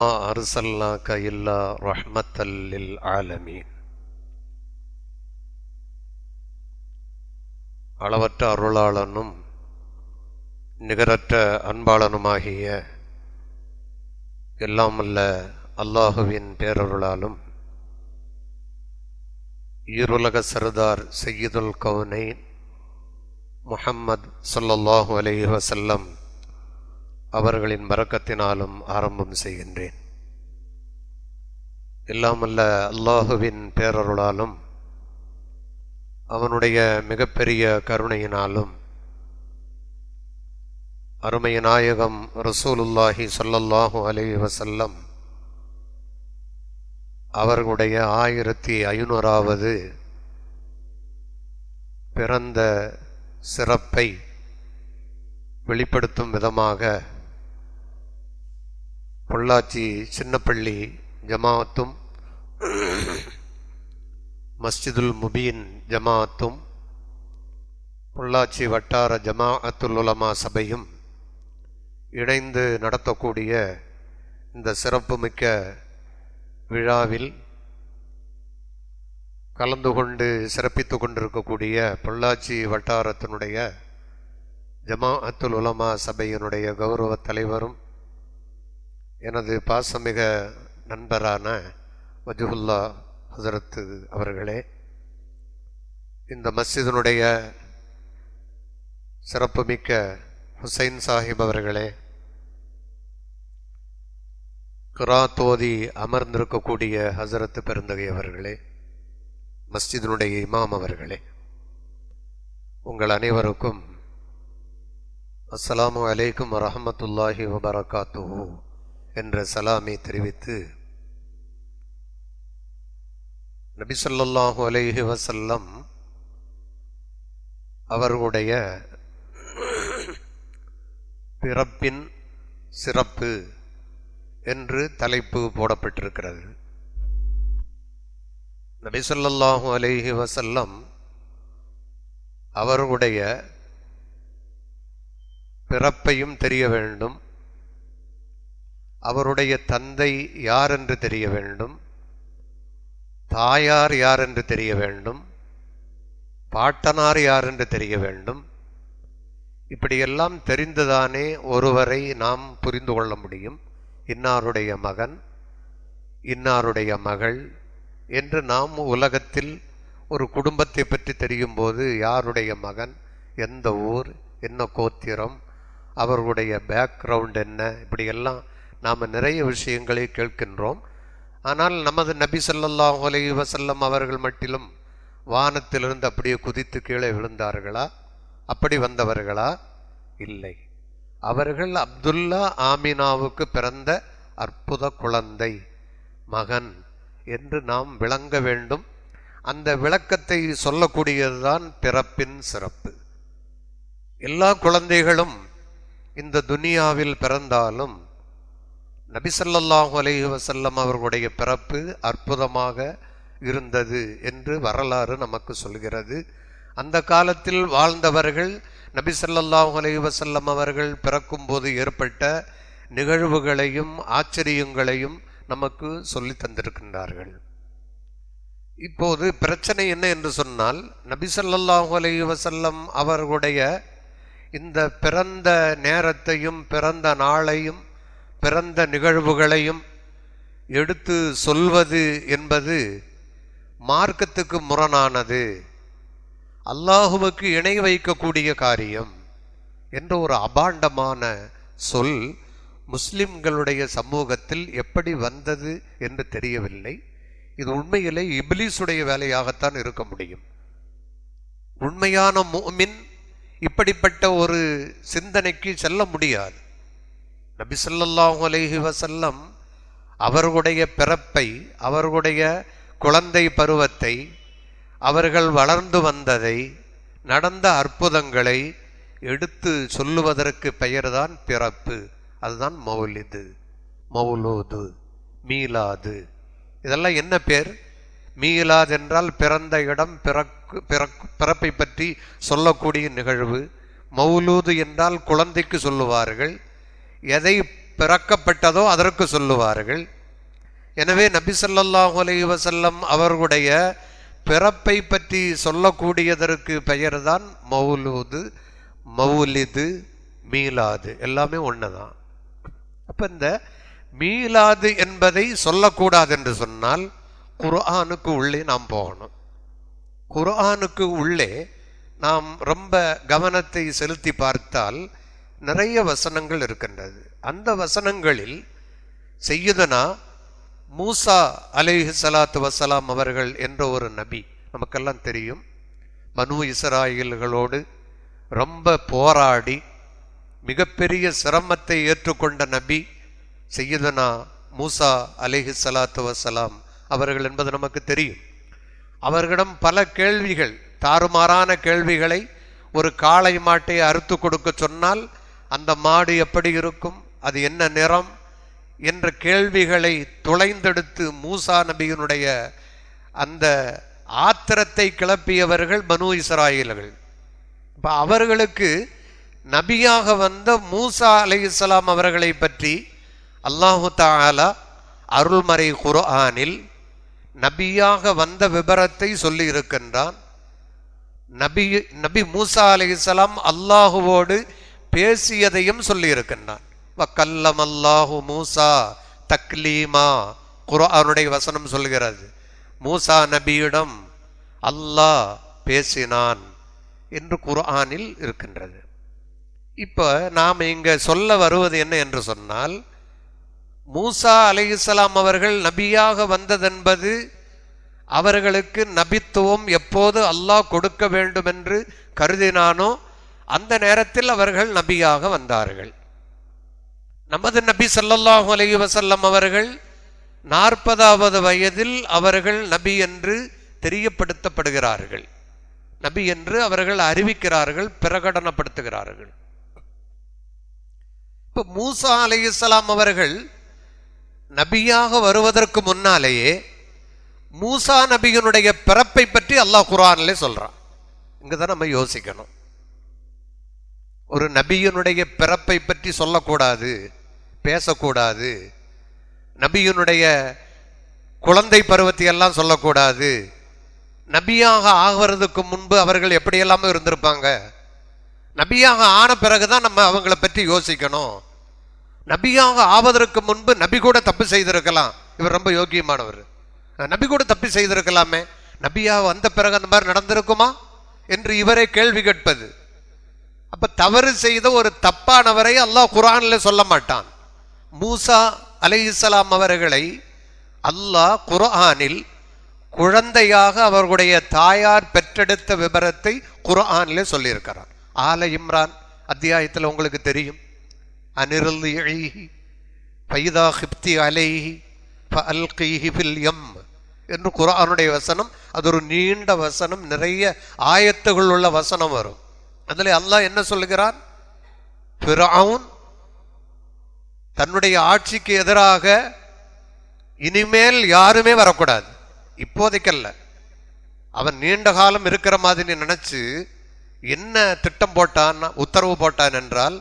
أرسلناك إلا رحمة للعالمين. அளவற்ற அருளாளனும் நிகரற்ற அன்பாளனுமாகிய எல்லாமல்ல அல்லாஹுவின் பேரருளாலும் ஈருலக சர்தார் சையீதுல் கௌனைன் முஹம்மது ஸல்லல்லாஹு அலைஹி வஸல்லம் அவர்களின் பரக்கத்தினாலும் ஆரம்பம் செய்கின்றேன். எல்லாமல்ல அல்லாஹுவின் பேரருளாலும் அவனுடைய மிகப்பெரிய கருணையினாலும் அருமை நாயகம் ரசூலுல்லாஹி ஸல்லல்லாஹு அலைஹி வஸல்லம் அவர்களுடைய 1500வது பிறந்த சிறப்பை வெளிப்படுத்தும் விதமாக பொள்ளாச்சி சின்னப்பள்ளி ஜமாஅத்தும் மஸ்ஜிதுல் முபீன் ஜமாஅத்தும் பொள்ளாச்சி வட்டார ஜமாஅத்துல் உலமா சபையும் இணைந்து நடத்தக்கூடிய இந்த சிறப்புமிக்க விழாவில் கலந்து கொண்டு சிறப்பித்து கொண்டிருக்கக்கூடிய பொள்ளாச்சி வட்டாரத்தினுடைய ஜமாஅத்துல் உலமா சபையினுடைய கௌரவ தலைவரும் எனது பாசமிக நண்பரான வஜ்ஹுல்லா ஹஸரத் அவர்களே, இந்த மஸ்ஜிதினுடைய சிறப்புமிக்க ஹுசைன் சாஹிப் அவர்களே, கிராத் ஓதி அமர்ந்திருக்கக்கூடிய ஹஸரத் பெருந்தகை அவர்களே, மஸ்ஜிதினுடைய இமாம் அவர்களே, உங்கள் அனைவருக்கும் அஸ்ஸலாமு அலைக்கும் வரஹ்மத்துல்லாஹி வபரகாத்துஹு என்ற சலாமை தெரிவித்து, நபி ஸல்லல்லாஹு அலைஹி வஸல்லம் அவர்களுடைய பிறப்பின் சிறப்பு என்று தலைப்பு போடப்பட்டிருக்கிறது. நபி ஸல்லல்லாஹு அலைஹி வஸல்லம் அவர்களுடைய பிறப்பையும் தெரிய வேண்டும், அவருடைய தந்தை யார் என்று தெரிய வேண்டும், தாயார் யார் என்று தெரிய வேண்டும், பாட்டனார் யார் என்று தெரிய வேண்டும். இப்படியெல்லாம் தெரிந்துதானே ஒருவரை நாம் புரிந்து கொள்ள முடியும். இன்னாருடைய மகன், இன்னாருடைய மகள் என்று நாம் உலகத்தில் ஒரு குடும்பத்தை பற்றி தெரியும் போது யாருடைய மகன், எந்த ஊர், என்ன கோத்திரம், அவர்களுடைய பேக்ரவுண்ட் என்ன, இப்படியெல்லாம் நாம் நிறைய விஷயங்களை கேட்கின்றோம். ஆனால் நமது நபி ஸல்லல்லாஹு அலைஹி வஸல்லம் அவர்கள் மட்டிலும் வானத்திலிருந்து அப்படியே குதித்து கீழே விழுந்தார்களா? அப்படி வந்தவர்களா? இல்லை. அவர்கள் அப்துல்லா ஆமினாவுக்கு பிறந்த அற்புத குழந்தை, மகன் என்று நாம் விளங்க வேண்டும். அந்த விளக்கத்தை சொல்லக்கூடியதுதான் பிறப்பின் சிறப்பு. எல்லா குழந்தைகளும் இந்த துனியாவில் பிறந்தாலும் நபி ஸல்லல்லாஹு அலைஹி வஸல்லம் அவர்களுடைய பிறப்பு அற்புதமாக இருந்தது என்று வரலாறு நமக்கு சொல்கிறது. அந்த காலத்தில் வாழ்ந்தவர்கள் நபி ஸல்லல்லாஹு அலைஹி வஸல்லம் அவர்கள் பிறக்கும்போது ஏற்பட்ட நிகழ்வுகளையும் ஆச்சரியங்களையும் நமக்கு சொல்லி தந்திருக்கின்றார்கள். இப்போது பிரச்சனை என்ன என்று சொன்னால், நபி ஸல்லல்லாஹு அலைஹி வஸல்லம் அவர்களுடைய இந்த பிறந்த நேரத்தையும் பிறந்த நாளையும் பிறந்த நிகழ்வுகளையும் எடுத்து சொல்வது என்பது மார்க்கத்துக்கு முரணானது, அல்லாஹுவுக்கு இணை வைக்கக்கூடிய காரியம் என்ற ஒரு அபாண்டமான சொல் முஸ்லிம்களுடைய சமூகத்தில் எப்படி வந்தது என்று தெரியவில்லை. இது உண்மையிலே இப்லீசுடைய வேலையாகத்தான் இருக்க முடியும். உண்மையான முஃமின் இப்படிப்பட்ட ஒரு சிந்தனைக்கு செல்ல முடியாது. நபி ஸல்லல்லாஹு அலைஹி வஸல்லம் அவர்களுடைய பிறப்பை, அவர்களுடைய குழந்தை பருவத்தை, அவர்கள் வளர்ந்து வந்ததை, நடந்த அற்புதங்களை எடுத்து சொல்லுவதற்கு பெயர்தான் பிறப்பு. அதுதான் மௌலிது, மௌலூது, மீலாது. இதெல்லாம் என்ன பேர்? மீலாத் என்றால் பிறந்த இடம், பிறப்பை பற்றி சொல்லக்கூடிய நிகழ்வு. மௌலூது என்றால் குழந்தைக்கு சொல்லுவார்கள். எதை பிறக்கப்பட்டதோ அதற்கு சொல்லுவார்கள். எனவே நபி ஸல்லல்லாஹு அலைஹி வஸல்லம் அவர்களுடைய பிறப்பை பற்றி சொல்லக்கூடியதற்கு பெயர்தான் மௌலூது, மௌலிது, மீலாது, எல்லாமே ஒண்ணுதான். அப்ப இந்த மீலாது என்பதை சொல்லக்கூடாது என்று சொன்னால் குர்ஆனுக்கு உள்ளே நாம் போகணும். குர்ஆனுக்கு உள்ளே நாம் ரொம்ப கவனத்தை செலுத்தி பார்த்தால் நிறைய வசனங்கள் இருக்கின்றது. அந்த வசனங்களில் சையதுனா மூசா அலைஹிஸ்ஸலாத்து வஸ்ஸலாம் அவர்கள் என்ற ஒரு நபி, நமக்கெல்லாம் தெரியும், பனு இஸ்ராயேல்களோடு ரொம்ப போராடி மிகப்பெரிய சிரமத்தை ஏற்றுக்கொண்ட நபி சையதுனா மூசா அலைஹிஸ்ஸலாத்து வஸ்ஸலாம் அவர்கள் என்பது நமக்கு தெரியும். அவர்களிடம் பல கேள்விகள், தாறுமாறான கேள்விகளை, ஒரு காளை மாட்டை அறுத்து கொடுக்க சொன்னால் அந்த மாடு எப்படி இருக்கும், அது என்ன நிறம் என்ற கேள்விகளை துளைந்தெடுத்து மூசா நபியினுடைய அந்த ஆத்திரத்தை கிளப்பியவர்கள் பனு இஸ்ராயேல்கள். இப்போ அவர்களுக்கு நபியாக வந்த மூசா அலைஹிஸ்ஸலாம் அவர்களை பற்றி அல்லாஹு தஆலா அருள்மறை குர்ஆனில் நபியாக வந்த விபரத்தை சொல்லி இருக்கின்றான். நபி மூசா அலைஹிஸ்ஸலாம் அல்லாஹுவோடு பேசியதையும் சொல்லி இருக்கின்றான். வக்கல்லமல்லாஹு மூசா தக்லீமா, குர்ஆனுடைய வசனம் சொல்கிறது, மூசா நபியிடம் அல்லாஹ் பேசினான் என்று குர்ஆனில் இருக்கின்றது. இப்போ நாம் இங்க சொல்ல வருவது என்ன என்று சொன்னால், மூசா அலைஹிஸ்ஸலாம் அவர்கள் நபியாக வந்ததென்பது அவர்களுக்கு நபித்துவம் எப்போது அல்லாஹ் கொடுக்க வேண்டும் என்று கருதினானோ அந்த நேரத்தில் அவர்கள் நபியாக வந்தார்கள். நமது நபி ஸல்லல்லாஹு அலைஹி வஸல்லம் அவர்கள் 40வது வயதில் அவர்கள் நபி என்று தெரியப்படுத்தப்படுகிறார்கள், நபி என்று அவர்கள் அறிவிக்கிறார்கள், பிரகடனப்படுத்துகிறார்கள். இப்போ மூசா அலைஹிஸ்ஸலாம் அவர்கள் நபியாக வருவதற்கு முன்னாலேயே மூசா நபியினுடைய பிறப்பை பற்றி அல்லாஹ் குர்ஆனிலே சொல்றான். இங்கதான் நம்ம யோசிக்கணும். ஒரு நபியினுடைய பிறப்பை பற்றி சொல்லக்கூடாது, பேசக்கூடாது, நபியினுடைய குழந்தை பருவத்தை எல்லாம் சொல்லக்கூடாது, நபியாக ஆகிறதுக்கு முன்பு அவர்கள் எப்படியெல்லாம் இருந்திருப்பாங்க, நபியாக ஆன பிறகுதான் நம்ம அவங்கள பற்றி யோசிக்கணும். நபியாக ஆவதற்கு முன்பு நபி கூட தப்பு செய்திருக்கலாம், இவர் ரொம்ப யோக்கியமானவர், நபி கூட தப்பு செய்திருக்கலாமே, நபியாக வந்த பிறகு அந்த மாதிரி நடந்திருக்குமா என்று இவரை கேள்வி கேட்பது. அப்ப தவறு செய்த ஒரு தப்பானவரை அல்லாஹ் குர்ஆனில் சொல்ல மாட்டான். மூசா அலைஹிஸ்ஸலாம் அவர்களை அல்லாஹ் குர்ஆனில் குழந்தையாக அவர்களுடைய தாயார் பெற்றெடுத்த விபரத்தை குர்ஆனிலே சொல்லியிருக்கிறார். ஆல இம்ரான் அத்தியாயத்தில் உங்களுக்கு தெரியும், அனிர்லிஹி ஃபைதா ஹிப்தி அலைஹி ஃபஅல்கிஹி ஃபில் யம் என்று குர்ஆனுடைய வசனம். அது ஒரு நீண்ட வசனம், நிறைய ஆயத்துகள் உள்ள வசனம் வரும். அதில் அல்லாஹ் என்ன சொல்லுகிறான், ஃபிரௌன் தன்னுடைய ஆட்சிக்கு எதிராக இனிமேல் யாருமே வரக்கூடாது, இப்போதைக்கல்ல, அவன் நீண்ட காலம் இருக்கிற மாதிரி நினைச்சு என்ன திட்டம் போட்டான், உத்தரவு போட்டான் என்றால்,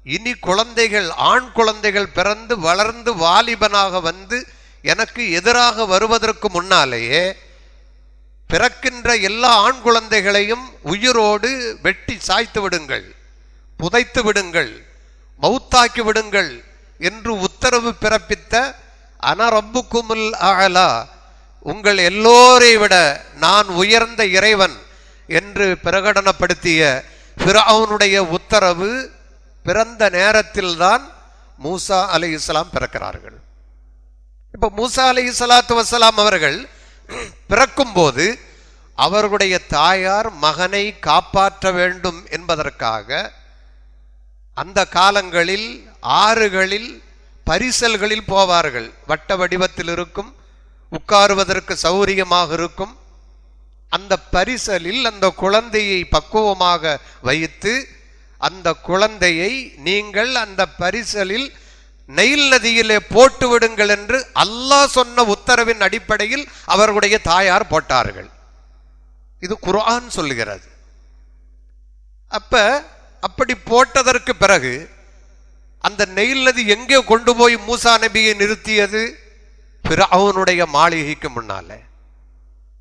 இனி குழந்தைகள், ஆண் குழந்தைகள் பிறந்து வளர்ந்து வாலிபனாக வந்து எனக்கு எதிராக வருவதற்கு முன்னாலேயே பிறக்கின்ற எல்லா ஆண் குழந்தைகளையும் உயிரோடு வெட்டி சாய்த்து விடுங்கள், புதைத்து விடுங்கள், மௌத்தாக்கி விடுங்கள் என்று உத்தரவு பிறப்பித்த அன ரப்புக்குமுல் அஅலா, உங்கள் எல்லோரை விட நான் உயர்ந்த இறைவன் என்று பிரகடனப்படுத்திய ஃபிரௌனுடைய உத்தரவு பிறந்த நேரத்தில்தான் மூசா அலைஹிஸ்ஸலாம் பிறக்கிறார்கள். இப்ப மூசா அலைஹிஸ்ஸலாத்து வஸ்ஸலாம் அவர்கள் பிறக்கும் போது அவர்களுடைய தாயார் மகனை காப்பாற்ற வேண்டும் என்பதற்காக அந்த காலங்களில் ஆறுகளில் பரிசல்களில் போவார்கள். வட்ட வடிவத்தில் இருக்கும், உட்காருவதற்கு சௌரியமாக இருக்கும். அந்த பரிசலில் அந்த குழந்தையை பக்குவமாக வைத்து அந்த குழந்தையை நீங்கள் அந்த பரிசலில் நைல் நதியிலே போட்டு விடுங்கள் என்று அல்லாஹ் சொன்ன உத்தரவின் அடிப்படையில் அவர்களுடைய தாயார் போட்டார்கள். இது குர்ஆன் சொல்லுகிறது. அப்படி போட்டதற்கு பிறகு அந்த நைல் நதி எங்கே கொண்டு போய் மூசா நபியை நிறுத்தியது? ஃபிரௌனுடைய மாளிகைக்கு முன்னால.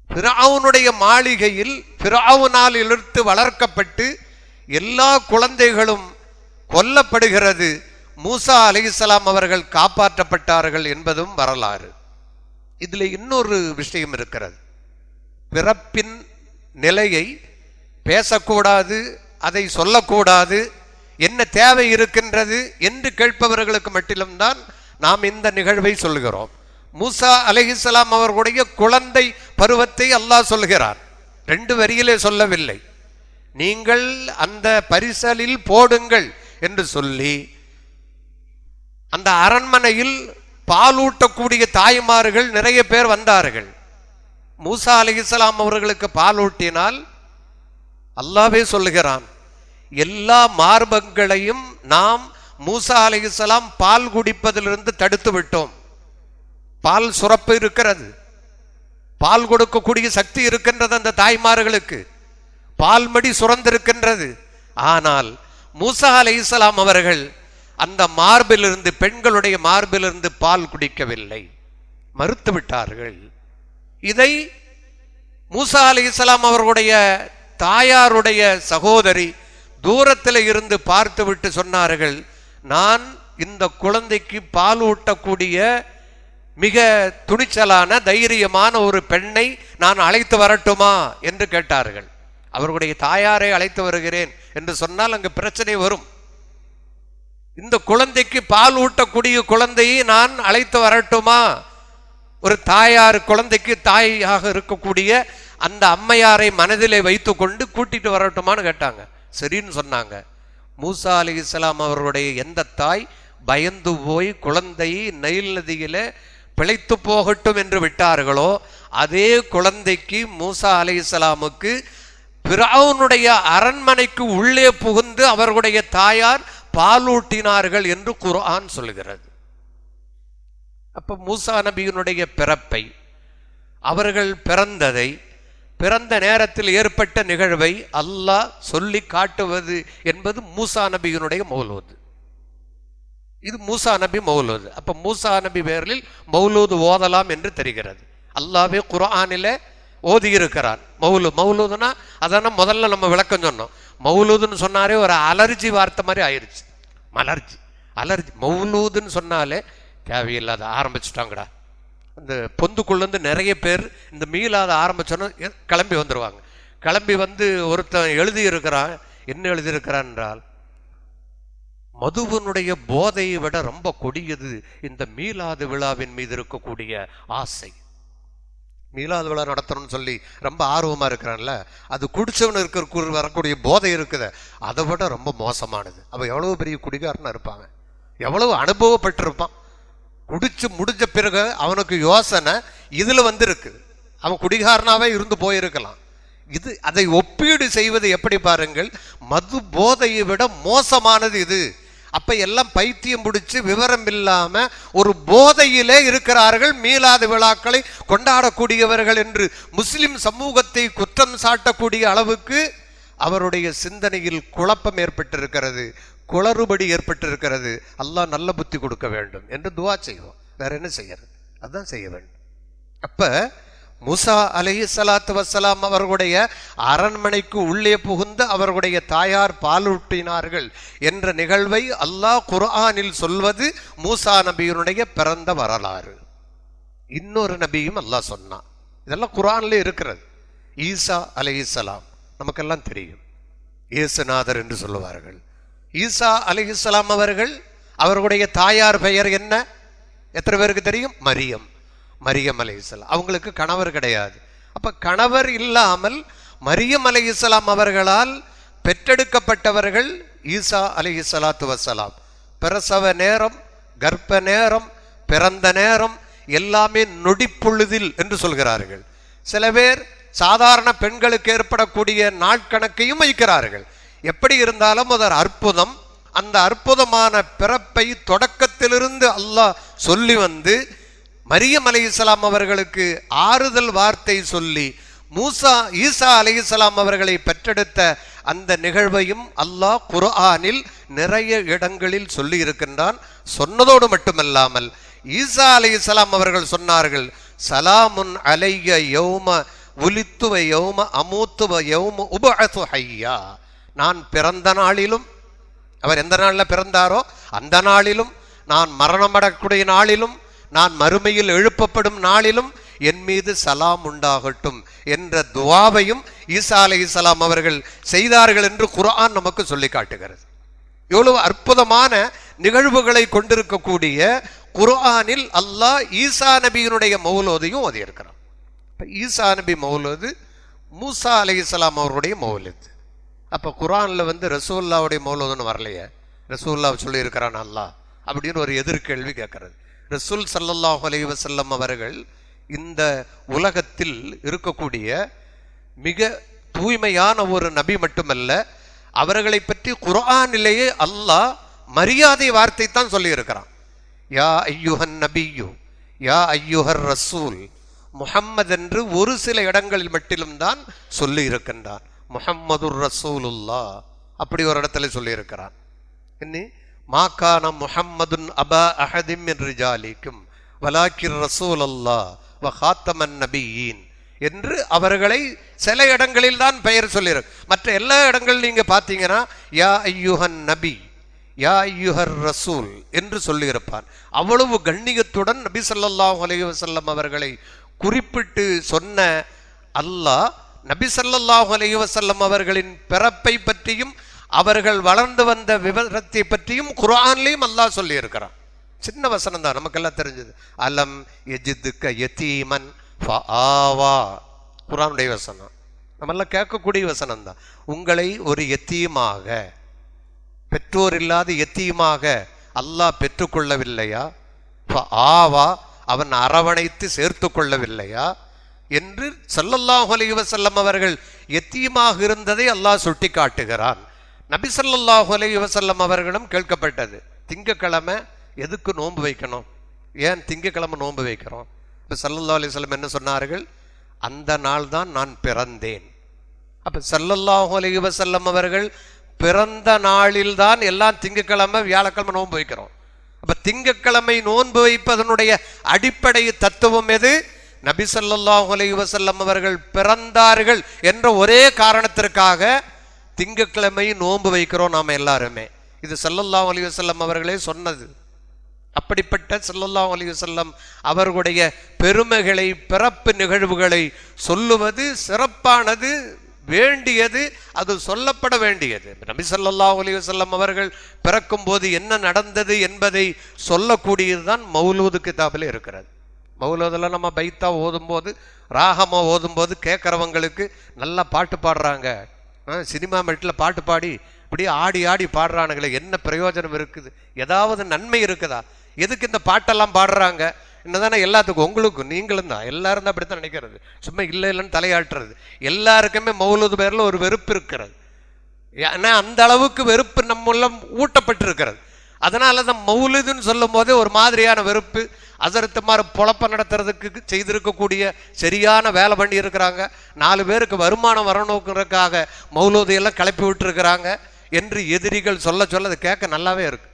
ஃபிரௌனுடைய மாளிகையில் ஃபிரௌனால் இழுத்து வளர்க்கப்பட்டு எல்லா குழந்தைகளும் கொல்லப்படுகிறது. மூசா அலைஹிஸ்ஸலாம் அவர்கள் காப்பாற்றப்பட்டார்கள் என்பதும் வரலாறு. இதுல இன்னொரு விஷயம் இருக்கிறது. பிறப்பின் நிலையை பேசக்கூடாது, அதை சொல்லக்கூடாது, என்ன தேவை இருக்கின்றது என்று கேட்பவர்களுக்கு மட்டிலும்தான் நாம் இந்த நிகழ்வை சொல்கிறோம். மூசா அலைஹிஸ்ஸலாம் அவர்களுடைய குழந்தை பருவத்தை அல்லாஹ் சொல்கிறார். 2 வரியிலே சொல்லவில்லை. நீங்கள் அந்த பரிசலில் போடுங்கள் என்று சொல்லி அந்த அரண்மனையில் பாலூட்டக்கூடிய தாய்மார்கள் நிறைய பேர் வந்தார்கள். மூசா அலைஹிஸ்ஸலாம் அவர்களுக்கு பாலூட்டினால் அல்லாஹ்வே சொல்லுகிறான், எல்லா மார்பங்களையும் நாம் மூசா அலைஹிஸ்ஸலாம் பால் குடிப்பதிலிருந்து தடுத்து விட்டோம். பால் சுரப்பு இருக்கிறது, பால் கொடுக்கக்கூடிய சக்தி இருக்கின்றது அந்த தாய்மார்களுக்கு, பால்மடி சுரந்திருக்கின்றது. ஆனால் மூசா அலைஹிஸ்ஸலாம் அவர்கள் அந்த மார்பிலிருந்து, பெண்களுடைய மார்பிலிருந்து பால் குடிக்கவில்லை, மறுத்து விட்டார்கள். இதை மூசா அலைஹிஸ்ஸலாம் அவர்களுடைய தாயாருடைய சகோதரி தூரத்தில் இருந்து பார்த்துவிட்டு சொன்னார்கள், நான் இந்த குழந்தைக்கு பால் ஊட்டக்கூடிய மிக துணிச்சலான தைரியமான ஒரு பெண்ணை நான் அழைத்து வரட்டுமா என்று கேட்டார்கள். அவர்களுடைய தாயாரை அழைத்து வருகிறேன் என்று சொன்னால் அங்கு பிரச்சனை வரும். இந்த குழந்தைக்கு பால் ஊட்டக்கூடிய குழந்தையை நான் அழைத்து வரட்டுமா? ஒரு தாயார் குழந்தைக்கு தாயாக இருக்கக்கூடிய அந்த அம்மையாரை மனதிலே வைத்து கொண்டு கூட்டிட்டு வரட்டுமான்னு கேட்டாங்க. சரின்னு சொன்னாங்க. மூசா அலைஹிஸ்ஸலாம் அவர்களுடைய எந்த தாய் பயந்து போய் குழந்தையை நைல் நதியில பிழைத்து போகட்டும் என்று விட்டார்களோ, அதே குழந்தைக்கு மூசா அலைஹிஸ்ஸலாமுக்கு ஃபிரௌனுடைய அரண்மனைக்கு உள்ளே புகுந்து அவர்களுடைய தாயார் பாலூட்டினார்கள் என்று குர்ஆன் சொல்கிறது. அப்ப மூசா நபியினுடைய பிறப்பை, அவர்கள் பிறந்ததை, பிறந்த நேரத்தில் ஏற்பட்ட நிகழ்வை அல்லாஹ் சொல்லி காட்டுவது என்பது மூசா நபியினுடைய மௌலூத். இது மூசா நபி மௌலூத். அப்ப மூசா நபி பேரில் மௌலூத் ஓதலாம் என்று தெரிகிறது. அல்லாஹ்வே குர்ஆனிலே ஓதி இருக்கிறான். மௌலூதுனா அதான முதல்ல நம்ம விளக்கம் சொன்னோம். மௌலூதுன்னு சொன்னாரே ஒரு அலர்ஜி வார்த்தை மாதிரி ஆயிடுச்சு. அலர்ஜி மௌலூதுன்னு சொன்னாலே தேவையில்லாத ஆரம்பிச்சுட்டாங்கடா. இந்த பொந்துக்குள்ளேருந்து நிறைய பேர் இந்த மீளாத ஆரம்பிச்சோன்னா கிளம்பி வந்துடுவாங்க. கிளம்பி வந்து ஒருத்தன் எழுதியிருக்கிறான். என்ன எழுதியிருக்கிறான் என்றால், மதுவனுடைய போதையை விட ரொம்ப கொடியது இந்த மீளாது விழாவின் மீது இருக்கக்கூடிய ஆசை. மீளாது விழா நடத்தணும்னு சொல்லி ரொம்ப ஆர்வமா இருக்கிறான்ல, அது குடிச்சவன் இருக்கிற வரக்கூடிய போதை இருக்குது, அதை விட ரொம்ப மோசமானது. அவன் எவ்வளவு பெரிய குடிகாரனா இருப்பாங்க, எவ்வளவு அனுபவப்பட்டிருப்பான். குடிச்சு முடிஞ்ச பிறகு அவனுக்கு யோசனை இதுல வந்து இருக்குது, அவன் குடிகாரனாவே இருந்து போயிருக்கலாம். இது அதை ஒப்பீடு செய்வது எப்படி பாருங்கள், மது போதையை விட மோசமானது இது. அப்ப எல்லாம் பைத்தியம் பிடிச்சு விவரம் இல்லாம ஒரு போதையிலே இருக்கிறார்கள், மீளாத விழாக்களை கொண்டாடக்கூடியவர்கள் என்று முஸ்லிம் சமூகத்தை குற்றம் சாட்டக்கூடிய அளவுக்கு அவருடைய சிந்தனையில் குழப்பம் ஏற்பட்டிருக்கிறது, குளறுபடி ஏற்பட்டிருக்கிறது. அல்லாஹ் நல்ல புத்தி கொடுக்க வேண்டும் என்று துவா செய்வோம். வேற என்ன செய்யறது? அதான் செய்ய வேண்டும். அப்ப மூசா அலைஹிஸ்ஸலாத்து வஸ்ஸலாம் அவர்களுடைய அரண்மனைக்கு உள்ளே புகுந்து அவர்களுடைய தாயார் பாலூட்டினார்கள் என்ற நிகழ்வை அல்லாஹ் குர்ஆனில் சொல்வது மூசா நபியினுடைய பிறந்த வரலாறு. இன்னொரு நபியும் அல்லாஹ் சொன்னான். இதெல்லாம் குர்ஆன்ல இருக்கிறது. ஈசா அலைஹிஸ்ஸலாம் நமக்கெல்லாம் தெரியும், இயேசுநாதர் என்று சொல்லுவார்கள். ஈசா அலைஹிஸ்ஸலாம் அவர்கள், அவர்களுடைய தாயார் பெயர் என்ன? எத்தனை பேருக்கு தெரியும்? மரியம் அலைஹிஸ்ஸலாம். அவங்களுக்கு கணவர் கிடையாது. அப்ப கணவர் இல்லாமல் மரியம் அலைஹிஸ்ஸலாம் அவர்களால் பெற்றெடுக்கப்பட்டவர்கள் ஈசா அலைஹிஸ்ஸலாத்து வஸ்ஸலாம். பிரசவ நேரம், கர்ப்ப நேரம், பிறந்த நேரம் எல்லாமே நொடிப்பொழுதில் என்று சொல்கிறார்கள். சில பேர் சாதாரண பெண்களுக்கு ஏற்படக்கூடிய நாட்கணக்கையும் வைக்கிறார்கள். எப்படி இருந்தாலும் அது அற்புதம். அந்த அற்புதமான பிறப்பை தொடக்கத்திலிருந்து அல்லாஹ் சொல்லி வந்து மரியம் அலைஹிஸ்ஸலாம் அவர்களுக்கு ஆறுதல் வார்த்தை சொல்லி ஈசா அலைஹிஸ்ஸலாம் அவர்களை பெற்றெடுத்த அந்த நிகழ்வையும் அல்லாஹ் குர்ஆனில் நிறைய இடங்களில் சொல்லி இருக்கின்றான். சொன்னதோடு மட்டுமல்லாமல் ஈசா அலைஹிஸ்ஸலாம் அவர்கள் சொன்னார்கள், சலாமுன் அலைய யௌம உலித்து வ யௌம அமூத்து வ யௌம உபஅது ஹய்யா. நான் பிறந்த நாளிலும், அவர் எந்த நாளில் பிறந்தாரோ அந்த நாளிலும், நான் மரணமடக்கூடிய நாளிலும், நான் மறுமையில் எழுப்பப்படும் நாளிலும் என் மீது சலாம் உண்டாகட்டும் என்ற துவாவையும் ஈசா அலைஹிஸ்ஸலாம் அவர்கள் செய்தார்கள் என்று குர்ஆன் நமக்கு சொல்லி காட்டுகிறது. எவ்வளவு அற்புதமான நிகழ்வுகளை கொண்டிருக்கக்கூடிய குர்ஆனில் அல்லாஹ் ஈசா நபியினுடைய மௌலூதையும் ஓதியிருக்கிறான். ஈசா நபி மௌலூது மூசா அலைஹிஸ்ஸலாம் அவருடைய மௌலூது. அப்போ குர்ஆனில் ரசூலுல்லாவுடைய மௌலூதுன்னு வரலையே, ரசூலுல்லாஹ் சொல்லியிருக்கிறான் அல்லாஹ் அப்படின்னு ஒரு எதிர்கேள்வி கேட்கறது. ரசூல் ஸல்லல்லாஹு அலைஹி வஸல்லம் அவர்கள் இந்த உலகத்தில் இருக்கக்கூடிய மிக தூய்மையான ஒரு நபி மட்டுமல்ல, அவர்களை பற்றி குர்ஆனிலேயே அல்லாஹ் மரியாதை வார்த்தை தான் சொல்லி இருக்கிறான். யா ஐயுஹன் நபியு யா ஐயுஹர் ரசூல் முஹம்மது என்று ஒரு சில இடங்களில் மட்டிலும் தான் சொல்லி இருக்கின்றான். முஹம்மதுர் ரசூலுல்லாஹ் அப்படி ஒரு இடத்துல சொல்லி இருக்கிறான். மாகான முஹம்மதுன் அபா அஹதிம் மின் ரிஜாலிக்கும் வலாக்கிர் ரசூலுல்லாஹ் வ காத்தமன் நபியீன் என்று அவர்களை சில இடங்களில் தான் பெயர் சொல்லியிருக்கு. மற்ற எல்லா இடங்களிலும் நீங்க பார்த்தீங்கன்னா யா ஐயுஹன் நபி யா ஐயுஹர் ரசூல் என்று சொல்லியிருப்பான். அவ்வளவு கண்ணியத்துடன் நபி ஸல்லல்லாஹு அலைஹி வஸல்லம் அவர்களை குறிப்பிட்டு சொன்ன அல்லாஹ் நபி ஸல்லல்லாஹு அலைஹி வஸல்லம் அவர்களின் பிறப்பை பற்றியும் அவர்கள் வளர்ந்து வந்த விவரத்தை பற்றியும் குர்ஆன்லையும் அல்லாஹ் சொல்லி இருக்கிறான். சின்ன வசனம் தான், நமக்கெல்லாம் தெரிஞ்சது. அலம் யஜிதுக யதீமன் ஃபஆவா, குர்ஆனுடைய வசனம், நம்மெல்லாம் கேட்கக்கூடிய வசனம் தான். உங்களை ஒரு யத்தீமாக, பெற்றோர் இல்லாத யத்தீமாக அல்லாஹ் பெற்றுக்கொள்ளவில்லையா? ஃபஆவா, அவன் அரவணைத்து சேர்த்து கொள்ளவில்லையா என்று ஸல்லல்லாஹு அலைஹி வஸல்லம் அவர்கள் யத்தீமாக இருந்ததை அல்லாஹ் சுட்டி காட்டுகிறான். நபி ஸல்லல்லாஹு அலைஹி வஸல்லம் அவர்களும் கேட்கப்பட்டது, திங்கக்கிழமை எதுக்கு நோன்பு வைக்கணும், ஏன் திங்கக்கிழமை நோன்பு வைக்கிறோம்? இப்போ ஸல்லல்லாஹு அலைஹி வஸல்லம் என்ன சொன்னார்கள்? அந்த நாள் தான் நான் பிறந்தேன். அப்போ ஸல்லல்லாஹு அலைஹி வஸல்லம் அவர்கள் பிறந்த நாளில் தான் எல்லாம் திங்கக்கிழமை வியாழக்கிழமை நோன்பு வைக்கிறோம். அப்போ திங்கக்கிழமை நோன்பு வைப்பதனுடைய அடிப்படை தத்துவம் எது? நபி ஸல்லல்லாஹு அலைஹி வஸல்லம் அவர்கள் பிறந்தார்கள் என்ற ஒரே காரணத்திற்காக திங்கக்கிழமை நோன்பு வைக்கிறோம் நாம எல்லாருமே. இது ஸல்லல்லாஹு அலைஹி வஸல்லம் அவர்களே சொன்னது. அப்படிப்பட்ட ஸல்லல்லாஹு அலைஹி வஸல்லம் அவர்களுடைய பெருமைகளை, பிறப்பு நிகழ்வுகளை சொல்லுவது சிறப்பானது, வேண்டியது, அது சொல்லப்பட வேண்டியது. நபி ஸல்லல்லாஹு அலைஹி வஸல்லம் அவர்கள் பிறக்கும் போது என்ன நடந்தது என்பதை சொல்லக்கூடியதுதான் மௌலூது கிதாபில் இருக்கிறது. மௌலூதில் நம்ம பைத்தா ஓதும்போது, ராகமா ஓதும்போது கேட்குறவங்களுக்கு நல்லா பாட்டு பாடுறாங்க, சினிமா மெட்டில் பாட்டு பாடி இப்படி ஆடி ஆடி பாடுறானுங்களே, என்ன பிரயோஜனம் இருக்குது? ஏதாவது நன்மை இருக்குதா? எதுக்கு இந்த பாட்டெல்லாம் பாடுறாங்க? என்னதானே எல்லாத்துக்கும், உங்களுக்கும் நீங்களும் தான், எல்லாரும் தான் அப்படித்தான் நினைக்கிறது, சும்மா இல்லை இல்லைன்னு தலையாட்டுறது. எல்லாருக்குமே மௌலூது பேரில் ஒரு வெறுப்பு இருக்கிறது. ஏன்னா அந்த அளவுக்கு வெறுப்பு நம்முள்ள ஊட்டப்பட்டிருக்கிறது. அதனால தான் மௌலூதுன்னு சொல்லும் போதே ஒரு மாதிரியான வெறுப்பு. ஹஸரத்துமார் பொழப்ப நடத்துறதுக்கு செய்திருக்கக்கூடிய சரியான வேலை பண்ணி இருக்கிறாங்க, 4 பேருக்கு வருமானம் வரணுங்கிறதுக்காக மௌலூதையெல்லாம் கிளப்பி விட்டுருக்கிறாங்க என்று எதிரிகள் சொல்ல சொல்ல அது கேட்க நல்லாவே இருக்கு.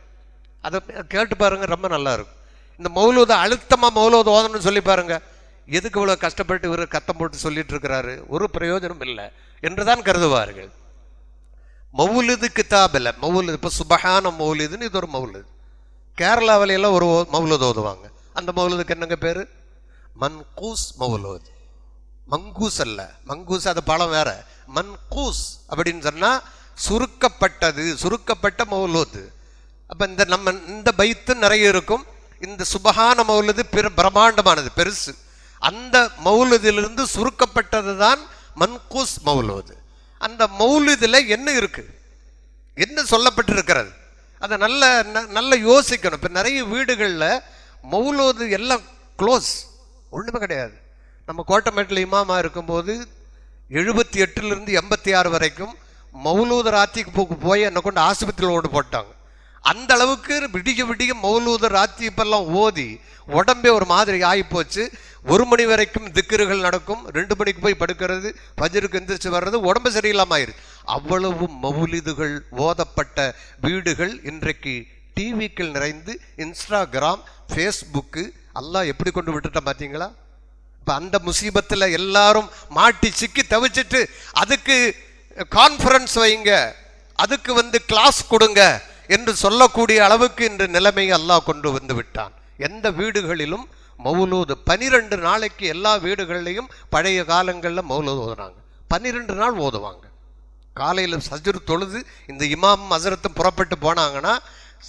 அதை கேட்டு பாருங்க, ரொம்ப நல்லா இருக்கும். இந்த மௌலூதை அழுத்தமாக மௌலூது ஓதணும்னு சொல்லி பாருங்க, எதுக்கு இவ்வளோ கஷ்டப்பட்டு இவர் கத்தம் போட்டு சொல்லிட்டு இருக்கிறாரு, ஒரு பிரயோஜனம் இல்லை என்றுதான் கருதுவார்கள். மௌலிது கிதாபில் மௌலிது, இப்போ சுபஹான மௌலிதுன்னு இது ஒரு மௌலிது. கேரளாவில எல்லாம் ஒரு மௌலூது ஓதுவாங்க. அந்த மௌலூதுக்கு என்னங்க பேரு? மன்கூஸ் மௌலூத். மங்கூஸ் அல்ல, மங்கூஸ் அது பழம் வேற. மன்கூஸ் அப்படின்னு சொன்னா சுருக்கப்பட்டது, சுருக்கப்பட்ட மௌலூத். அப்ப இந்த நம்ம இந்த பைத்து நிறைய இருக்கும். இந்த சுபஹான மௌலூது பிரம்மாண்டமானது, பெருசு. அந்த மௌலூதிலிருந்து சுருக்கப்பட்டது தான் மன்கூஸ் மௌலூது. அந்த மௌலூதுல என்ன இருக்கு, என்ன சொல்லப்பட்டிருக்கிறது, அதை நல்ல யோசிக்கணும். இப்போ நிறைய வீடுகளில் மௌலூது எல்லாம் க்ளோஸ், ஒன்றுமே கிடையாது. நம்ம கோட்டமேட்டில் இமாமா இருக்கும்போது 78லிருந்து 86 வரைக்கும் மௌலூது ராத்திக்கு போய் என்னை கொண்டு ஆஸ்பத்திரியில் ஓடு போட்டாங்க. அந்த அளவுக்கு விடிய விடிய மௌலூது ராத்திப்பெல்லாம் ஓதி உடம்பே ஒரு மாதிரி ஆகிப்போச்சு. 1 மணி வரைக்கும் திக்ருகள் நடக்கும், 2 மணிக்கு போய் படுக்கிறது, ஃபஜ்ருக்கு எந்திரிச்சு வர்றது, உடம்பு சரியில்லாம ஆயிரு. அவ்வளவு மௌலிதுகள் ஓதப்பட்ட வீடுகள் இன்றைக்கு டிவிக்கள் நிறைந்து, இன்ஸ்டாகிராம், ஃபேஸ்புக்கு அல்லாஹ் எப்படி கொண்டு விட்டுட்ட பார்த்தீங்களா? இப்போ அந்த முசீபத்தில் எல்லாரும் மாட்டி சிக்கி தவிச்சிட்டு அதுக்கு கான்ஃபரன்ஸ் வைங்க, அதுக்கு கிளாஸ் கொடுங்க என்று சொல்லக்கூடிய அளவுக்கு இன்று நிலைமையை அல்லாஹ் கொண்டு வந்து விட்டான். எந்த வீடுகளிலும் மௌலூது 12 நாளைக்கு எல்லா வீடுகள்லையும் பழைய காலங்களில் மௌலூது ஓதுனாங்க. 12 நாள் ஓதுவாங்க. காலையில் சஜ்ர் தொழுது இந்த இமாம் ஹஸரத்தும் புறப்பட்டு போனாங்கன்னா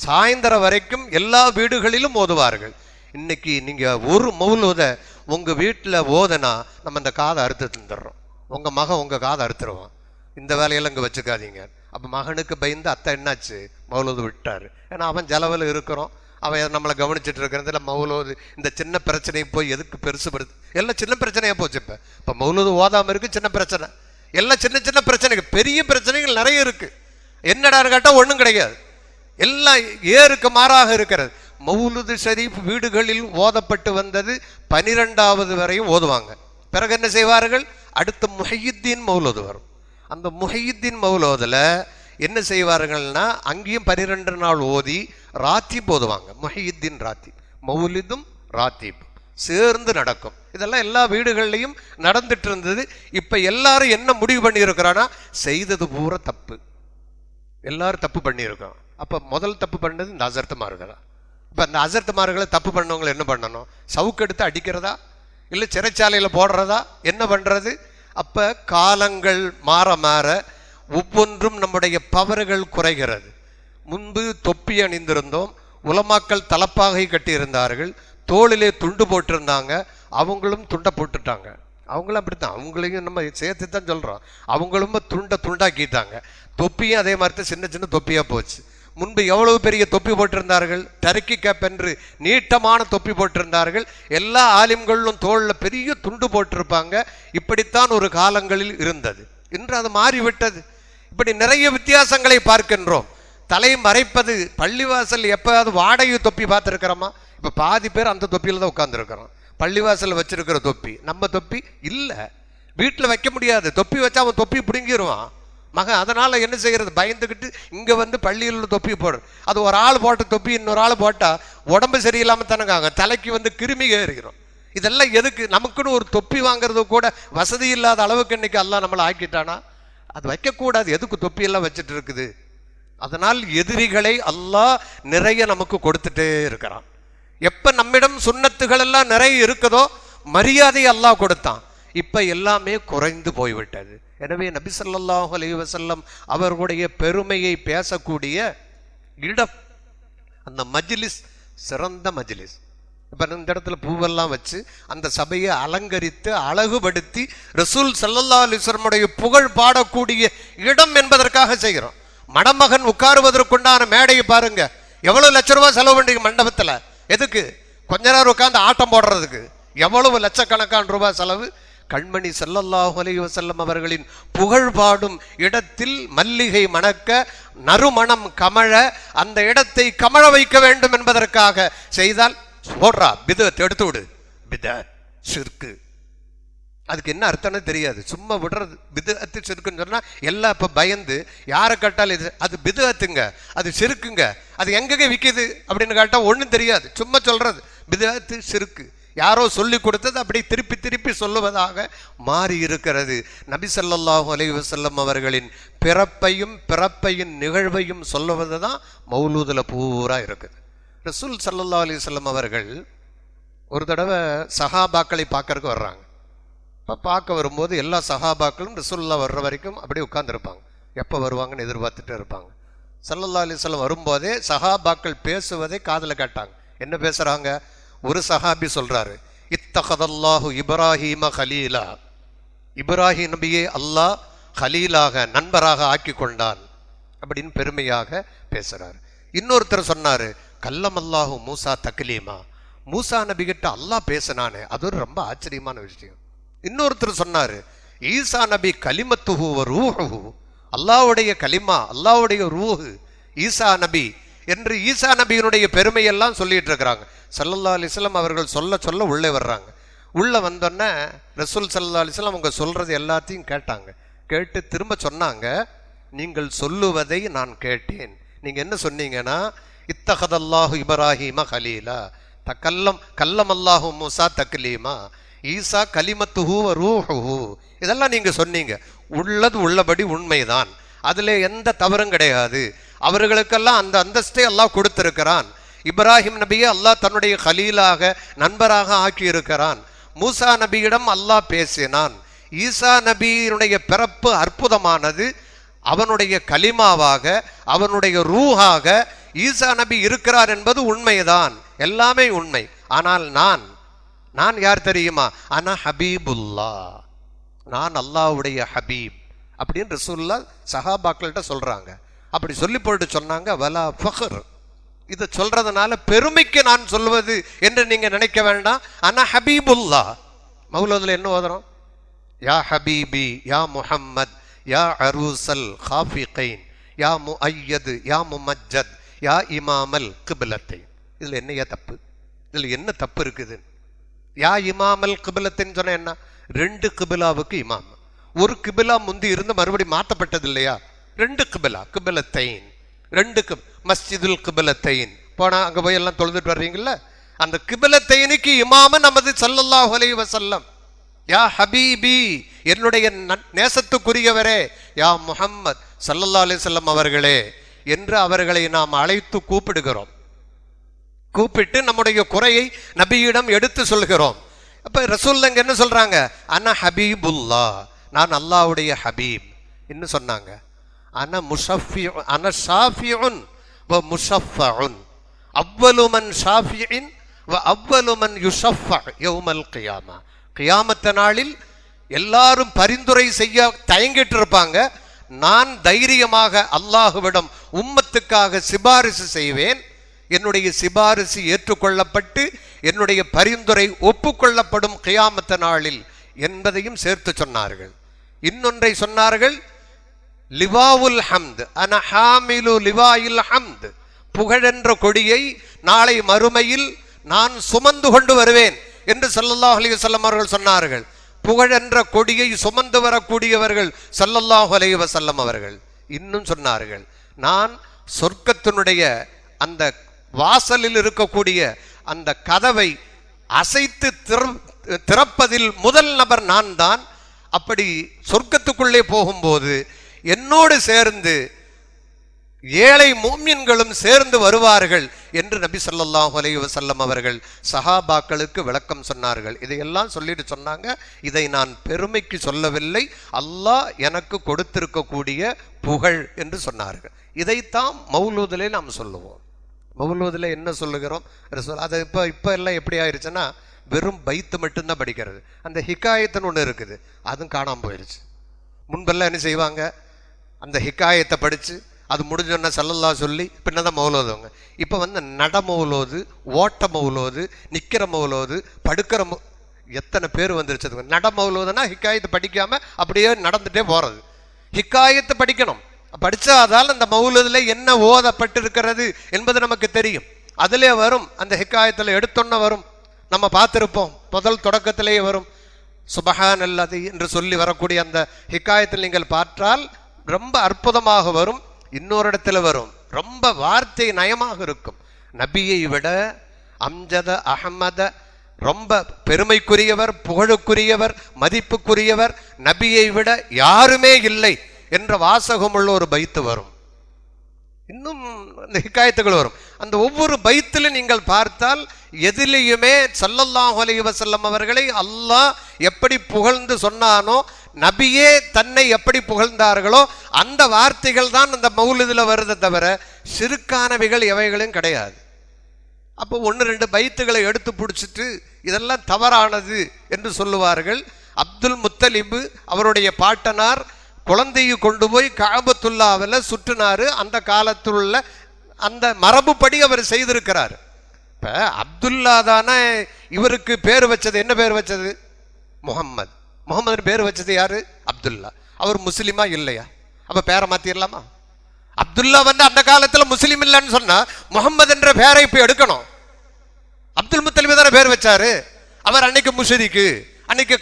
சாயந்தரம் வரைக்கும் எல்லா வீடுகளிலும் ஓதுவார்கள். இன்னைக்கு நீங்கள் ஒரு மௌலூதை உங்கள் வீட்டில் ஓதனா நம்ம இந்த காதை அறுத்து தந்துடுறோம். உங்கள் மகன் உங்கள் காதை அறுத்துருவான். இந்த வேலையெல்லாம் இங்கே வச்சுக்காதீங்க. அப்போ மகனுக்கு பயந்து அத்தை என்னாச்சு மௌலூது விட்டார். ஏன்னா அவன் ஜலவில் இருக்கிறோம், அவன் நம்மளை கவனிச்சுட்டு இருக்கிறதுல மௌலூது இந்த சின்ன பிரச்சனையை போய் எதுக்கு பெருசுபடுது? எல்லாம் சின்ன பிரச்சனையாக போச்சு. இப்போ மௌலூது ஓதாமல் இருக்கு, சின்ன பிரச்சனை. எல்லாம் சின்ன சின்ன பிரச்சனைகள். பெரிய பிரச்சனைகள் நிறைய இருக்கு. என்னடான்னு கேட்டால் ஒன்றும் கிடையாது. எல்லாம் ஏருக்கு மாறாக இருக்கிறது. மௌலூது ஷரீஃப் வீடுகளில் ஓதப்பட்டு வந்தது 12வது வரையும் ஓதுவாங்க. பிறகு என்ன செய்வார்கள்? அடுத்த முஹையுத்தீன் மௌலூது வரும். அந்த முஹையுத்தீன் மௌலூதில் என்ன செய்வார்கள்னா அங்கேயும் 12 நாள் ஓதி ராத்தீப் ஓதுவாங்க. முஹையுத்தீன் ராத்தீப், மௌலிதும் ராத்தீப் சேர்ந்து நடக்கும். இதெல்லாம் எல்லா வீடுகள்லையும் நடந்துட்டு இருந்தது. இப்போ எல்லாரும் என்ன முடிவு பண்ணியிருக்கிறான்னா செய்தது பூரா தப்பு. எல்லாரும் தப்பு பண்ணியிருக்கோம். அப்போ முதல் தப்பு பண்ணது இந்த ஹஸரத்துமார்கள் தான். இப்போ அந்த ஹஸரத்துமார்களை தப்பு பண்ணவங்களை என்ன பண்ணணும்? சவுக்கெடுத்து அடிக்கிறதா, இல்லை சிறைச்சாலையில் போடுறதா, என்ன பண்ணுறது? அப்போ காலங்கள் மாற மாற ஒவ்வொன்றும் நம்முடைய பவர்கள் குறைகிறது. முன்பு தொப்பி அணிந்திருந்தோம், உலமாக்கள் தலப்பாகை கட்டியிருந்தார்கள், தோளிலே துண்டு போட்டிருந்தாங்க, அவங்களும் துண்டை போட்டுட்டாங்க. அவங்களும் அப்படித்தான், அவங்களையும் நம்ம சேர்த்து தான் சொல்கிறோம். அவங்களும் துண்டாக்கிட்டாங்க. தொப்பியும் அதே மாதிரி தான் சின்ன சின்ன தொப்பியாக போச்சு. முன்பு எவ்வளவு பெரிய தொப்பி போட்டிருந்தார்கள், டர்க்கி கேப் என்று நீட்டமான தொப்பி போட்டிருந்தார்கள். எல்லா ஆலிம்களும் தோளில் பெரிய துண்டு போட்டிருப்பாங்க. இப்படித்தான் ஒரு காலங்களில் இருந்தது. இன்று அது மாறிவிட்டது. இப்படி நிறைய வித்தியாசங்களை பார்க்கின்றோம். தலை மறைப்பது, பள்ளிவாசல் எப்போயாவது வாடகை தொப்பி பார்த்துருக்கிறோமா? இப்போ பாதி பேர் அந்த தொப்பியில் தான் உட்காந்துருக்கிறோம். பள்ளிவாசல் வச்சிருக்கிற தொப்பி நம்ம தொப்பி இல்லை. வீட்டில் வைக்க முடியாது, தொப்பி வச்சா அவன் தொப்பி பிடுங்கிடுவான் மகன். அதனால் என்ன செய்கிறது? பயந்துக்கிட்டு இங்கே பள்ளியில் தொப்பி போடுறது. அது ஒரு ஆள் போட்ட தொப்பி இன்னொரு ஆள் போட்டால் உடம்பு சரியில்லாமல் தானேங்க தலைக்கு கிருமி ஏறிக்கிறோம். இதெல்லாம் எதுக்கு? நமக்குன்னு ஒரு தொப்பி வாங்குறது கூட வசதி இல்லாத அளவுக்கு இன்னைக்கு அல்லாஹ் நம்மளை ஆக்கிட்டானா? அது வைக்கக்கூடாது. எதுக்கு தொப்பியெல்லாம் வச்சுட்டு இருக்குது? அதனால் எதிரிகளை அல்லாஹ் நிறைய நமக்கு கொடுத்துட்டே இருக்கிறான். எப்ப நம்மிடம் சுன்னத்துகள் எல்லாம் நிறைய இருக்குதோ மரியாதை அல்லாஹ் கொடுத்தான். இப்ப எல்லாமே குறைந்து போய்விட்டது. எனவே நபி ஸல்லல்லாஹு அலைஹி வஸல்லம் அவர்களுடைய பெருமையை பேசக்கூடிய இடம் அந்த மஜ்லிஸ், சிறந்த மஜ்லிஸ். இப்ப இந்த இடத்துல பூவெல்லாம் வச்சு அந்த சபையை அலங்கரித்து அழகுபடுத்தி ரசூல் ஸல்லல்லாஹு அலைஹி வஸல்லமுடைய புகழ் பாடக்கூடிய இடம் என்பதற்காக செய்கிறோம். மணமகன் உட்காருவதற்குண்டான மேடையை பாருங்க, எவ்வளவு லட்ச ரூபாய் செலவு பண்றீங்க மண்டபத்துல. எதுக்கு? கொஞ்ச நேரம் உட்காந்து ஆட்டம் போடுறதுக்கு. எவ்வளவு லட்சக்கணக்கான ரூபாய் செலவு. கண்மணி ஸல்லல்லாஹு அலைஹி வஸல்லம் அவர்களின் புகழ் பாடும் இடத்தில் மல்லிகை மணக்க, நறுமணம் கமழ, அந்த இடத்தை கமழ வைக்க வேண்டும் என்பதற்காக செய்தால் போடுறா பிதத், எடுத்து விடு. பிதத் ஷிர்கு, அதுக்கு என்ன அர்த்தம்னு தெரியாது, சும்மா விடுறது. பிதஅத்து ஷிர்க்குன்னு சொன்னா எல்லாம் இப்ப பயந்து யாரை கேட்டாலும் இது அது பிதஅத்துங்க, அது ஷிர்க்குங்க, அது எங்கங்க விற்கிது அப்படின்னு கேட்டா ஒன்றும் தெரியாது, சும்மா சொல்றது பிதஅத்து ஷிர்க்கு. யாரோ சொல்லி கொடுத்தது அப்படி திருப்பி திருப்பி சொல்லுவதாக மாறி இருக்கிறது. நபி ஸல்லல்லாஹு அலைஹி வஸல்லம் அவர்களின் பிறப்பையும் நிகழ்வையும் சொல்லுவது தான் மௌலூதுல பூரா இருக்குது. ரசூல் ஸல்லல்லாஹு அலைஹி வஸல்லம் அவர்கள் ஒரு தடவை சஹாபாக்களை பார்க்கறதுக்கு வர்றாங்க. இப்போ பார்க்க வரும்போது எல்லா சஹாபாக்களும் ரசூலுல்லாஹ் வர்ற வரைக்கும் அப்படியே உட்கார்ந்துருப்பாங்க. எப்போ வருவாங்கன்னு எதிர்பார்த்துட்டு இருப்பாங்க. ஸல்லல்லாஹு அலைஹி வஸல்லம் வரும்போதே சஹாபாக்கள் பேசுவதை காதில் கேட்டாங்க. என்ன பேசுகிறாங்க? ஒரு சஹாபி சொல்றாரு, இத்தகதல்லாஹு இப்ராஹீம கலீலா, இப்ராஹிம் நபியே அல்லாஹ் கலீலாக நண்பராக ஆக்கி கொண்டான் அப்படின்னு பெருமையாக பேசுறாரு. இன்னொருத்தர் சொன்னாரு, கல்லமல்லாஹு மூசா தக்லீமா, மூசா நபி கிட்ட அல்லாஹ் பேசினானே அது ஒரு ரொம்ப ஆச்சரியமான விஷயம். இன்னொருத்தர் சொன்னாரு, ஈசா நபி கலிமத்துஹு வ ரூஹுஹு, அல்லாஹ்வுடைய கலிமா, அல்லாஹ்வுடைய ரூஹு ஈசா நபி என்று ஈசா நபியினுடைய பெருமையெல்லாம் சொல்லிட்டு இருக்கிறாங்க. ஸல்லல்லாஹு அலைஹி வஸல்லம் அவர்கள் சொல்ல சொல்ல உள்ளே வர்றாங்க. உள்ளே வந்தோடனே ரசூல் ஸல்லல்லாஹு அலைஹி வஸல்லம் அவங்க சொல்றது எல்லாத்தையும் கேட்டாங்க. கேட்டு திரும்ப சொன்னாங்க, நீங்கள் சொல்லுவதை நான் கேட்டேன். நீங்க என்ன சொன்னீங்கன்னா, இத்தகதல்லாஹு இப்ராஹீம கலீலா கல்லம் அல்லாஹு மூசா தக்லீமா ஈசா கலிமத்துஹு வ ரூஹுஹு, இதெல்லாம் நீங்க சொன்னீங்க. உள்ளது உள்ளபடி உண்மைதான், அதுல எந்த தவறும் கிடையாது. அவர்களுக்கெல்லாம் அந்த அந்தஸ்தை அல்லாஹ் கொடுத்திருக்கிறான். இப்ராஹிம் நபியை அல்லாஹ் தன்னுடைய கலீலாக நண்பராக ஆக்கி இருக்கிறான். மூசா நபியிடம் அல்லாஹ் பேசினான். ஈசா நபியினுடைய பிறப்பு அற்புதமானது. அவனுடைய கலிமாவாக, அவனுடைய ரூஹாக ஈசா நபி இருக்கிறார் என்பது உண்மைதான், எல்லாமே உண்மை. ஆனால் நான் யார் தெரியுமா? அனா ஹபீபுல்லா, நான் அல்லாஹ்வுடைய ஹபீப் அப்படின்னு ரசூலுல்லாஹ் சஹாபாக்கள்கிட்ட சொல்றாங்க. அப்படி சொல்லி போட்டு சொன்னாங்க, வலா ஃபக்ர், இதை சொல்றதுனால பெருமைக்கு நான் சொல்வது என்று நீங்க நினைக்க வேண்டாம். அனா ஹபீபுல்லா. மௌலூதுல என்ன ஓதுறோம்? யா ஹபீபி யா முஹம்மத் யா அரூசல் காஃபிகைன் யா முஅய்யத் யா முமஜ்ஜத் யா இமாமல் கிப்லத்தைன். இதுல என்னையா தப்பு? இதுல என்ன தப்பு இருக்குது? யா இமாமல் கிப்லத்தைன்னு சொன்ன என்ன? 2 கிபிலாவுக்கு இமாம். ஒரு கிபிலா முந்தி இருந்து மறுபடி மாற்றப்பட்டது இல்லையா? 2 கிபிலா, கிபிலத்தைன், 2 மஸ்ஜிதுல் கிபிலத்தைன். போனா அங்க போய் எல்லாம் தொழுதுட்டு வர்றீங்கல்ல, அந்த கிபிலத்தைனுக்கு இமாம நமது ஸல்லல்லாஹு அலைஹி வஸல்லம். யா ஹபீபி, என்னுடைய நேசத்துக்குரியவரே, யா முஹம்மத் ஸல்லல்லாஹு அலைஹி வஸல்லம் அவர்களே என்று அவர்களை நாம் அழைத்து கூப்பிடுகிறோம். கூப்பிட்டு நம்முடைய குறையை நபியிடம் எடுத்து சொல்கிறோம். அப்ப ரசூலுல்லாஹ் என்ன சொல்றாங்க? அன ஹபீபுல்லா, நான் அல்லாஹ்வுடைய ஹபீப் என்ன சொன்னாங்க? அன முஷஃபி அன ஷாஃபிஉன் வ முஷஃபஉன் அவ்வலு மன் ஷாஃபிஇன் வ அவ்வலு மன் யுஷஃபஅ யௌமல் கியாமா. கியாமத் நாளில் எல்லாரும் பரிந்துரை செய்ய தயங்கிட்டு இருப்பாங்க. நான் தைரியமாக அல்லாஹ்விடம் உம்மத்துக்காக சிபாரிசு செய்வேன். என்னுடைய சிபாரிசு ஏற்றுக்கொள்ளப்பட்டு என்னுடைய பரிந்துரை ஒப்புக்கொள்ளப்படும் கியாமத் நாளில் என்பதையும் சேர்த்து சொன்னார்கள். இன்னொன்றை சொன்னார்கள், லிவாவுல் ஹம்த் அன ஹாமிலு லிவாயில் ஹம்த், புகழென்ற கொடியை நாளை மறுமையில் நான் சுமந்து கொண்டு வருவேன் என்று ஸல்லல்லாஹு அலைஹி வஸல்லம் அவர்கள் சொன்னார்கள். புகழென்ற கொடியை சுமந்து வரக்கூடியவர்கள் ஸல்லல்லாஹு அலைஹி வஸல்லம் அவர்கள். இன்னும் சொன்னார்கள், நான் சொர்க்கத்தினுடைய அந்த வாசலில் இருக்கக்கூடிய அந்த கதவை அசைத்து திறப்பதில் முதல் நபர் நான் தான். அப்படி சொர்க்கத்துக்குள்ளே போகும்போது என்னோடு சேர்ந்து ஏழை முஃமின்களும் சேர்ந்து வருவார்கள் என்று நபி ஸல்லல்லாஹு அலைஹி வஸல்லம் அவர்கள் சஹாபாக்களுக்கு விளக்கம் சொன்னார்கள். இதையெல்லாம் சொல்லிட்டு சொன்னாங்க, இதை நான் பெருமைக்கு சொல்லவில்லை, அல்லாஹ் எனக்கு கொடுத்திருக்கக்கூடிய புகழ் என்று சொன்னார்கள். இதைத்தான் மௌலூதிலே நாம் சொல்லுவோம். மௌலூதில் என்ன சொல்லுகிறோம்? அது இப்போ எல்லாம் எப்படி ஆயிடுச்சுன்னா, வெறும் பைத்து மட்டும்தான் படிக்கிறது. அந்த ஹிகாயத்துன்னு ஒன்று இருக்குது, அதுவும் காணாமல் போயிடுச்சு. முன்பெல்லாம் என்ன செய்வாங்க? அந்த ஹிகாயத்தை படித்து அது முடிஞ்சோன்னா ஸல்லல்லாஹு சொல்லி பின்னதான் மௌலூதுங்க. இப்போ நட மௌலூது, ஓட்ட மௌலூது, நிற்கிற மௌலூது, படுக்கிற எத்தனை பேர் வந்துருச்சு. நட மௌலூதுனா ஹிகாயத்தை படிக்காம அப்படியே நடந்துட்டே போறது. ஹிகாயத்தை படிக்கணும், படிச்சாதால் அந்த மௌலூதுல என்ன ஓதப்பட்டிருக்கிறது என்பது நமக்கு தெரியும். அதிலே வரும், அந்த ஹிகாயத்தில் எடுத்தோன்ன வரும், நம்ம பார்த்திருப்போம், முதல் தொடக்கத்திலேயே வரும் சுபஹானல்லாஹி என்று சொல்லி வரக்கூடிய அந்த ஹிகாயத்தில் நீங்கள் பார்த்தால் ரொம்ப அற்புதமாக வரும். இன்னொரு இடத்துல வரும், ரொம்ப வார்த்தை நயமாக இருக்கும். நபியை விட அம்ஜத அஹமத, ரொம்ப பெருமைக்குரியவர், புகழுக்குரியவர், மதிப்புக்குரியவர் நபியை விட யாருமே இல்லை என்ற வாசகமுள்ள ஒரு பைத்து வரும். இன்னும் அந்த ஹிகாயத்துகள் வரும். அந்த ஒவ்வொரு பைத்திலும் நீங்கள் பார்த்தால் எதிலையுமே ஸல்லல்லாஹு அலைஹி வஸல்லம் அவர்களை அல்லாஹ் எப்படி புகழ்ந்து சொன்னானோ, நபியே தன்னை எப்படி புகழ்ந்தார்களோ அந்த வார்த்தைகள் தான் அந்த மௌலிதில் வருதை தவிர சிறுக்கானவைகள் எவைகளும் கிடையாது. அப்போ 1-2 பைத்துகளை எடுத்து பிடிச்சிட்டு இதெல்லாம் தவறானது என்று சொல்லுவார்கள். அப்துல் முத்தலிபு அவருடைய பாட்டனார் குழந்தையை கொண்டு போய் கஅபத்துல்லாவில் சுற்றினாரு. அந்த காலத்தில் உள்ள அந்த மரபுப்படி அவர் செய்திருக்கிறார். இப்போ அப்துல்லா தானே இவருக்கு பேர் வச்சது. என்ன பேர் வச்சது? முகம்மது. முகமது பேர் வச்சது யாரு? அப்துல்லா. அவர் முஸ்லிமா இல்லையா? அப்ப பேரை மாத்திரலாமா? அப்துல்லா அந்த காலத்துல முஸ்லிம் இல்லைன்னு சொன்னா முகமது என்ற பேரை இப்ப எடுக்கணும். அப்துல் முத்தலிப் தானே பேர் வச்சாரு. அவர் அன்னைக்கு முஷ்ரிக்கு, அன்னைக்கு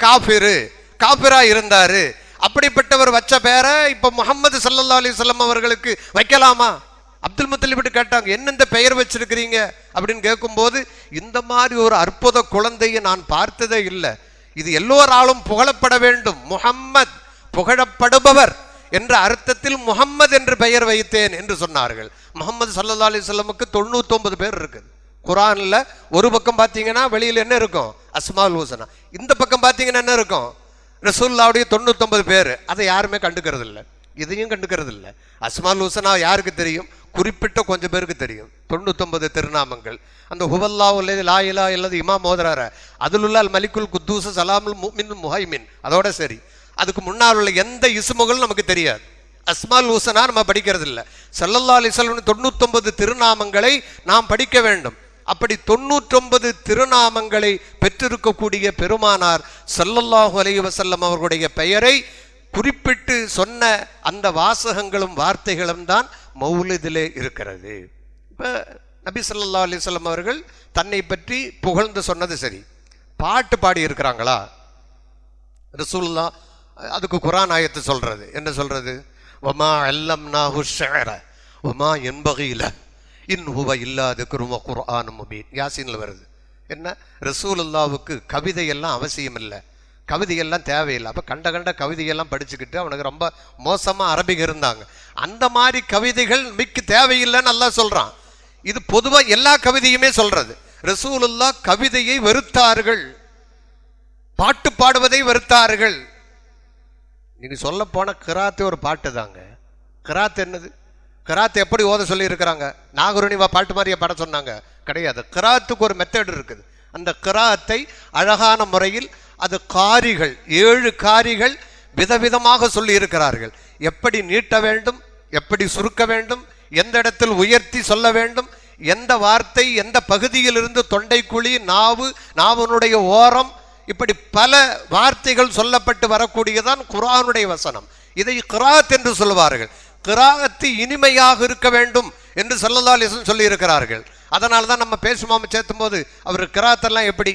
காஃபிரா இருந்தாரு. அப்படிப்பட்டவர் வச்ச பேரை இப்ப முஹம்மது ஸல்லல்லாஹு அலைஹி வஸல்லம் அவர்களுக்கு வைக்கலாமா? அப்துல் முத்தலிப் கேட்டாங்க, என்ன இந்த பெயர் வச்சிருக்கிறீங்க அப்படின்னு கேட்கும்போது, இந்த மாதிரி ஒரு அற்புத குழந்தையை நான் பார்த்ததே இல்லை, இது எல்லோராலும் புகழப்பட வேண்டும், முஹம்மத் புகழப்படுபவர் என்ற அர்த்தத்தில் முஹம்மது என்று பெயர் வைத்தேன் என்று சொன்னார்கள். முஹம்மது ஸல்லல்லாஹு அலைஹி வஸல்லமுக்கு 99 பேர் இருக்குது. குர்ஆன்ல ஒரு பக்கம் பார்த்தீங்கன்னா வெளியில் என்ன இருக்கும்? அஸ்மாஉல் ஹுஸ்னா. இந்த பக்கம் பார்த்தீங்கன்னா என்ன இருக்கும்? ரசூலுல்லாஹ்வுடைய 99 பேர். அதை யாருமே கண்டுக்கிறது இல்லை, இதையும் கண்டுக்கிறது இல்லை. அஸ்மாஉல் ஹுஸ்னா யாருக்கு தெரியும்? குறிப்பிட்ட கொஞ்சம் பேருக்கு தெரியும். 99 திருநாமங்கள். அந்த ஹுவல்லாஹு லா இலாஹ இல்லல்லாஹ் இமாம் ஓதுறார, அதுல உள்ள அல் மலிக்குல் குத்தூஸ் சலாமுல் முஃமினுல் முஹைமின், அதோட சரி. அதுக்கு முன்னால் உள்ள எந்த இஸ்முகளும் நமக்கு தெரியாது. அஸ்மால் ஹுஸ்னா நம்ம படிக்கிறது இல்லை. ஸல்லல்லாஹு அலைஹி வஸல்லம் 99 திருநாமங்களை நாம் படிக்க வேண்டும். அப்படி 99 திருநாமங்களை பெற்றிருக்கக்கூடிய பெருமானார் ஸல்லல்லாஹு அலைஹி வஸல்லம் அவர்களுடைய பெயரை குறிப்பிட்டு சொன்ன அந்த வாசகங்களும் வார்த்தைகளும் தான் மௌலிதிலே இருக்கிறது. இப்போ நபி ஸல்லல்லாஹு அலைஹி வஸல்லம் அவர்கள் தன்னை பற்றி புகழ்ந்து சொன்னது சரி, பாட்டு பாடி இருக்கிறாங்களா? ரசூலுல்லாஹ் அதுக்கு குர்ஆன் ஆயத்து சொல்றது என்ன சொல்றது? வமா அல்லம்னாஹு ஷஅர வமா யன்பகி லஹு இன் ஹுவ இல்லா திக்ருன் வ குர்ஆனும் முபீன். யாசீன்ல வருது. என்ன? ரசூலுல்லாஹ்வுக்கு கவிதையெல்லாம் அவசியம் இல்லை, கவிதையெல்லாம் தேவையில்லை. அப்போ கண்ட கவிதையெல்லாம் படிச்சுக்கிட்டு அவனுக்கு ரொம்ப மோசமாக அரபிக் இருந்தாங்க. அந்த மாதிரி கவிதைகள் மிக்க தேவையில்லைன்னு அல்லாஹ் சொல்கிறான். இது பொதுவாக எல்லா கவிதையுமே சொல்றது. ரசூலுல்லாஹ் கவிதையை வெறுத்தார்கள், பாட்டு பாடுவதை வெறுத்தார்கள். நீங்க சொல்ல போன கிராத்து ஒரு பாட்டு தாங்க. கிராத் என்னது? கிராத் எப்படி ஓத சொல்லி இருக்கிறாங்க? நாகருணிவா பாட்டு மாதிரியே பாட சொன்னாங்க? கிடையாது. கிராத்துக்கு ஒரு மெத்தட் இருக்குது. அந்த கிராத்தை அழகான முறையில் அது காரிகள் 7 காரிகள் விதவிதமாக சொல்லி இருக்கிறார்கள். எப்படி நீட்ட வேண்டும், எப்படி சுருக்க வேண்டும், எந்த இடத்தில் உயர்த்தி சொல்ல வேண்டும், எந்த வார்த்தை எந்த பகுதியில் இருந்து தொண்டைக்குழி, நாவனுடைய ஓரம், இப்படி பல வார்த்தைகள் சொல்லப்பட்டு வரக்கூடியதான் குர்ஆனுடைய வசனம். இதை கிராத் என்று சொல்வார்கள். கிராத்து இனிமையாக இருக்க வேண்டும் என்று ஸல்லல்லாஹு அலைஹி வஸல்லம் சொல்லி இருக்கிறார்கள். அதனால தான் நம்ம பேசுமாம சேர்த்தும் போது அவர் கிராத்தெல்லாம் எப்படி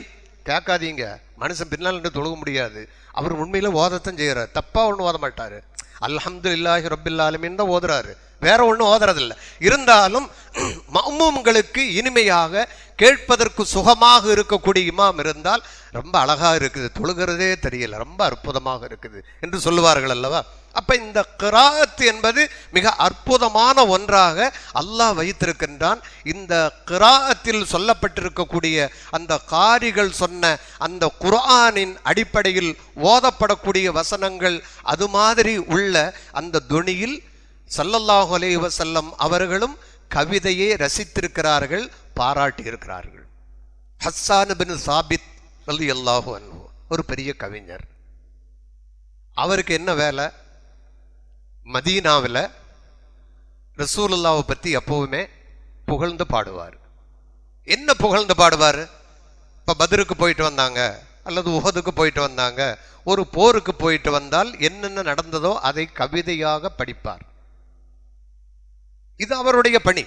கேட்காதீங்க, மனுஷன் பின்னால் தொழுக முடியாது. அவர் உண்மையில ஓதத்தான் செய்யறாரு, தப்பா ஒன்றும் ஓத மாட்டாரு. அல்ஹம்துலில்லாஹி ரப்பில் ஆலமீன் தான் ஓதுறாரு, வேற ஒன்றும் ஓதுறதில்லை. இருந்தாலும் மஅ்மூம்களுக்கு இனிமையாக கேட்பதற்கு சுகமாக இருக்கக்கூடிய இமாம் இருந்தால் ரொம்ப அழகா இருக்குது, தொழுகிறதே தெரியல, ரொம்ப அற்புதமாக இருக்குது என்று சொல்லுவார்கள் அல்லவா? அப்ப இந்த கிராத் என்பது மிக அற்புதமான ஒன்றாக அல்லாஹ் வைத்திருக்கின்றான். இந்த கிராத்தில் சொல்லப்பட்டிருக்கக்கூடிய அந்த காரிகள் சொன்ன அந்த குர்ஆனின் அடிப்படையில் ஓதப்படக்கூடிய வசனங்கள் அது மாதிரி உள்ள அந்த துணியில் ஸல்லல்லாஹு அலைஹி வஸல்லம் அவர்களும் கவிதையை ரசித்திருக்கிறார்கள், பாராட்டி இருக்கிறார்கள். ஹஸ்ஸான் பின் சாபித் ரலியல்லாஹு அன்ஹு ஒரு பெரிய கவிஞர். அவருக்கு என்ன வேலை? மதீனாவில் ரசூலுல்லாஹ்வை பற்றி எப்பவுமே புகழ்ந்து பாடுவார். என்ன புகழ்ந்து பாடுவார்? இப்போ பத்ருக்கு போயிட்டு வந்தாங்க அல்லது உஹதுக்கு போயிட்டு வந்தாங்க, ஒரு போருக்கு போயிட்டு வந்தால் என்னென்ன நடந்ததோ அதை கவிதையாக படிப்பார். இது அவருடைய பணி.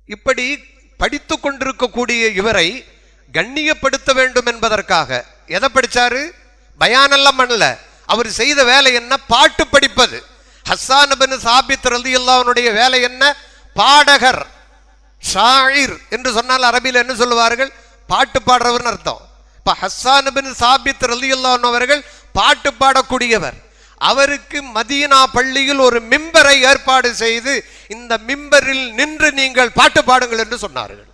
இப்படி படித்து கொண்டிருக்கக்கூடிய இவரை கண்ணியப்படுத்த வேண்டும் என்பதற்காக எதை படிச்சாரு? பயானெல்லாம் பண்ணல. அவர் செய்த வேலை என்ன? பாட்டு படிப்பது. ஹஸ்ஸான் பின் சாபித் ரலியல்லாஹு அன்ஹுடைய வேலை என்ன? பாடகர், ஷாயிர் என்று சொன்னால் அரபியில் என்ன சொல்லுவார்கள்? பாட்டு பாடுறவர்னு அர்த்தம். இப்ப ஹஸ்ஸான் பின் சாபித் ரலியல்லாஹு அன்ஹு அவர்கள் பாட்டு பாடக்கூடியவர். அவருக்கு மதீனா பள்ளியில் ஒரு மிம்பரை ஏற்பாடு செய்து இந்த மிம்பரில் நின்று நீங்கள் பாட்டு பாடுங்கள் என்று சொன்னார்கள்.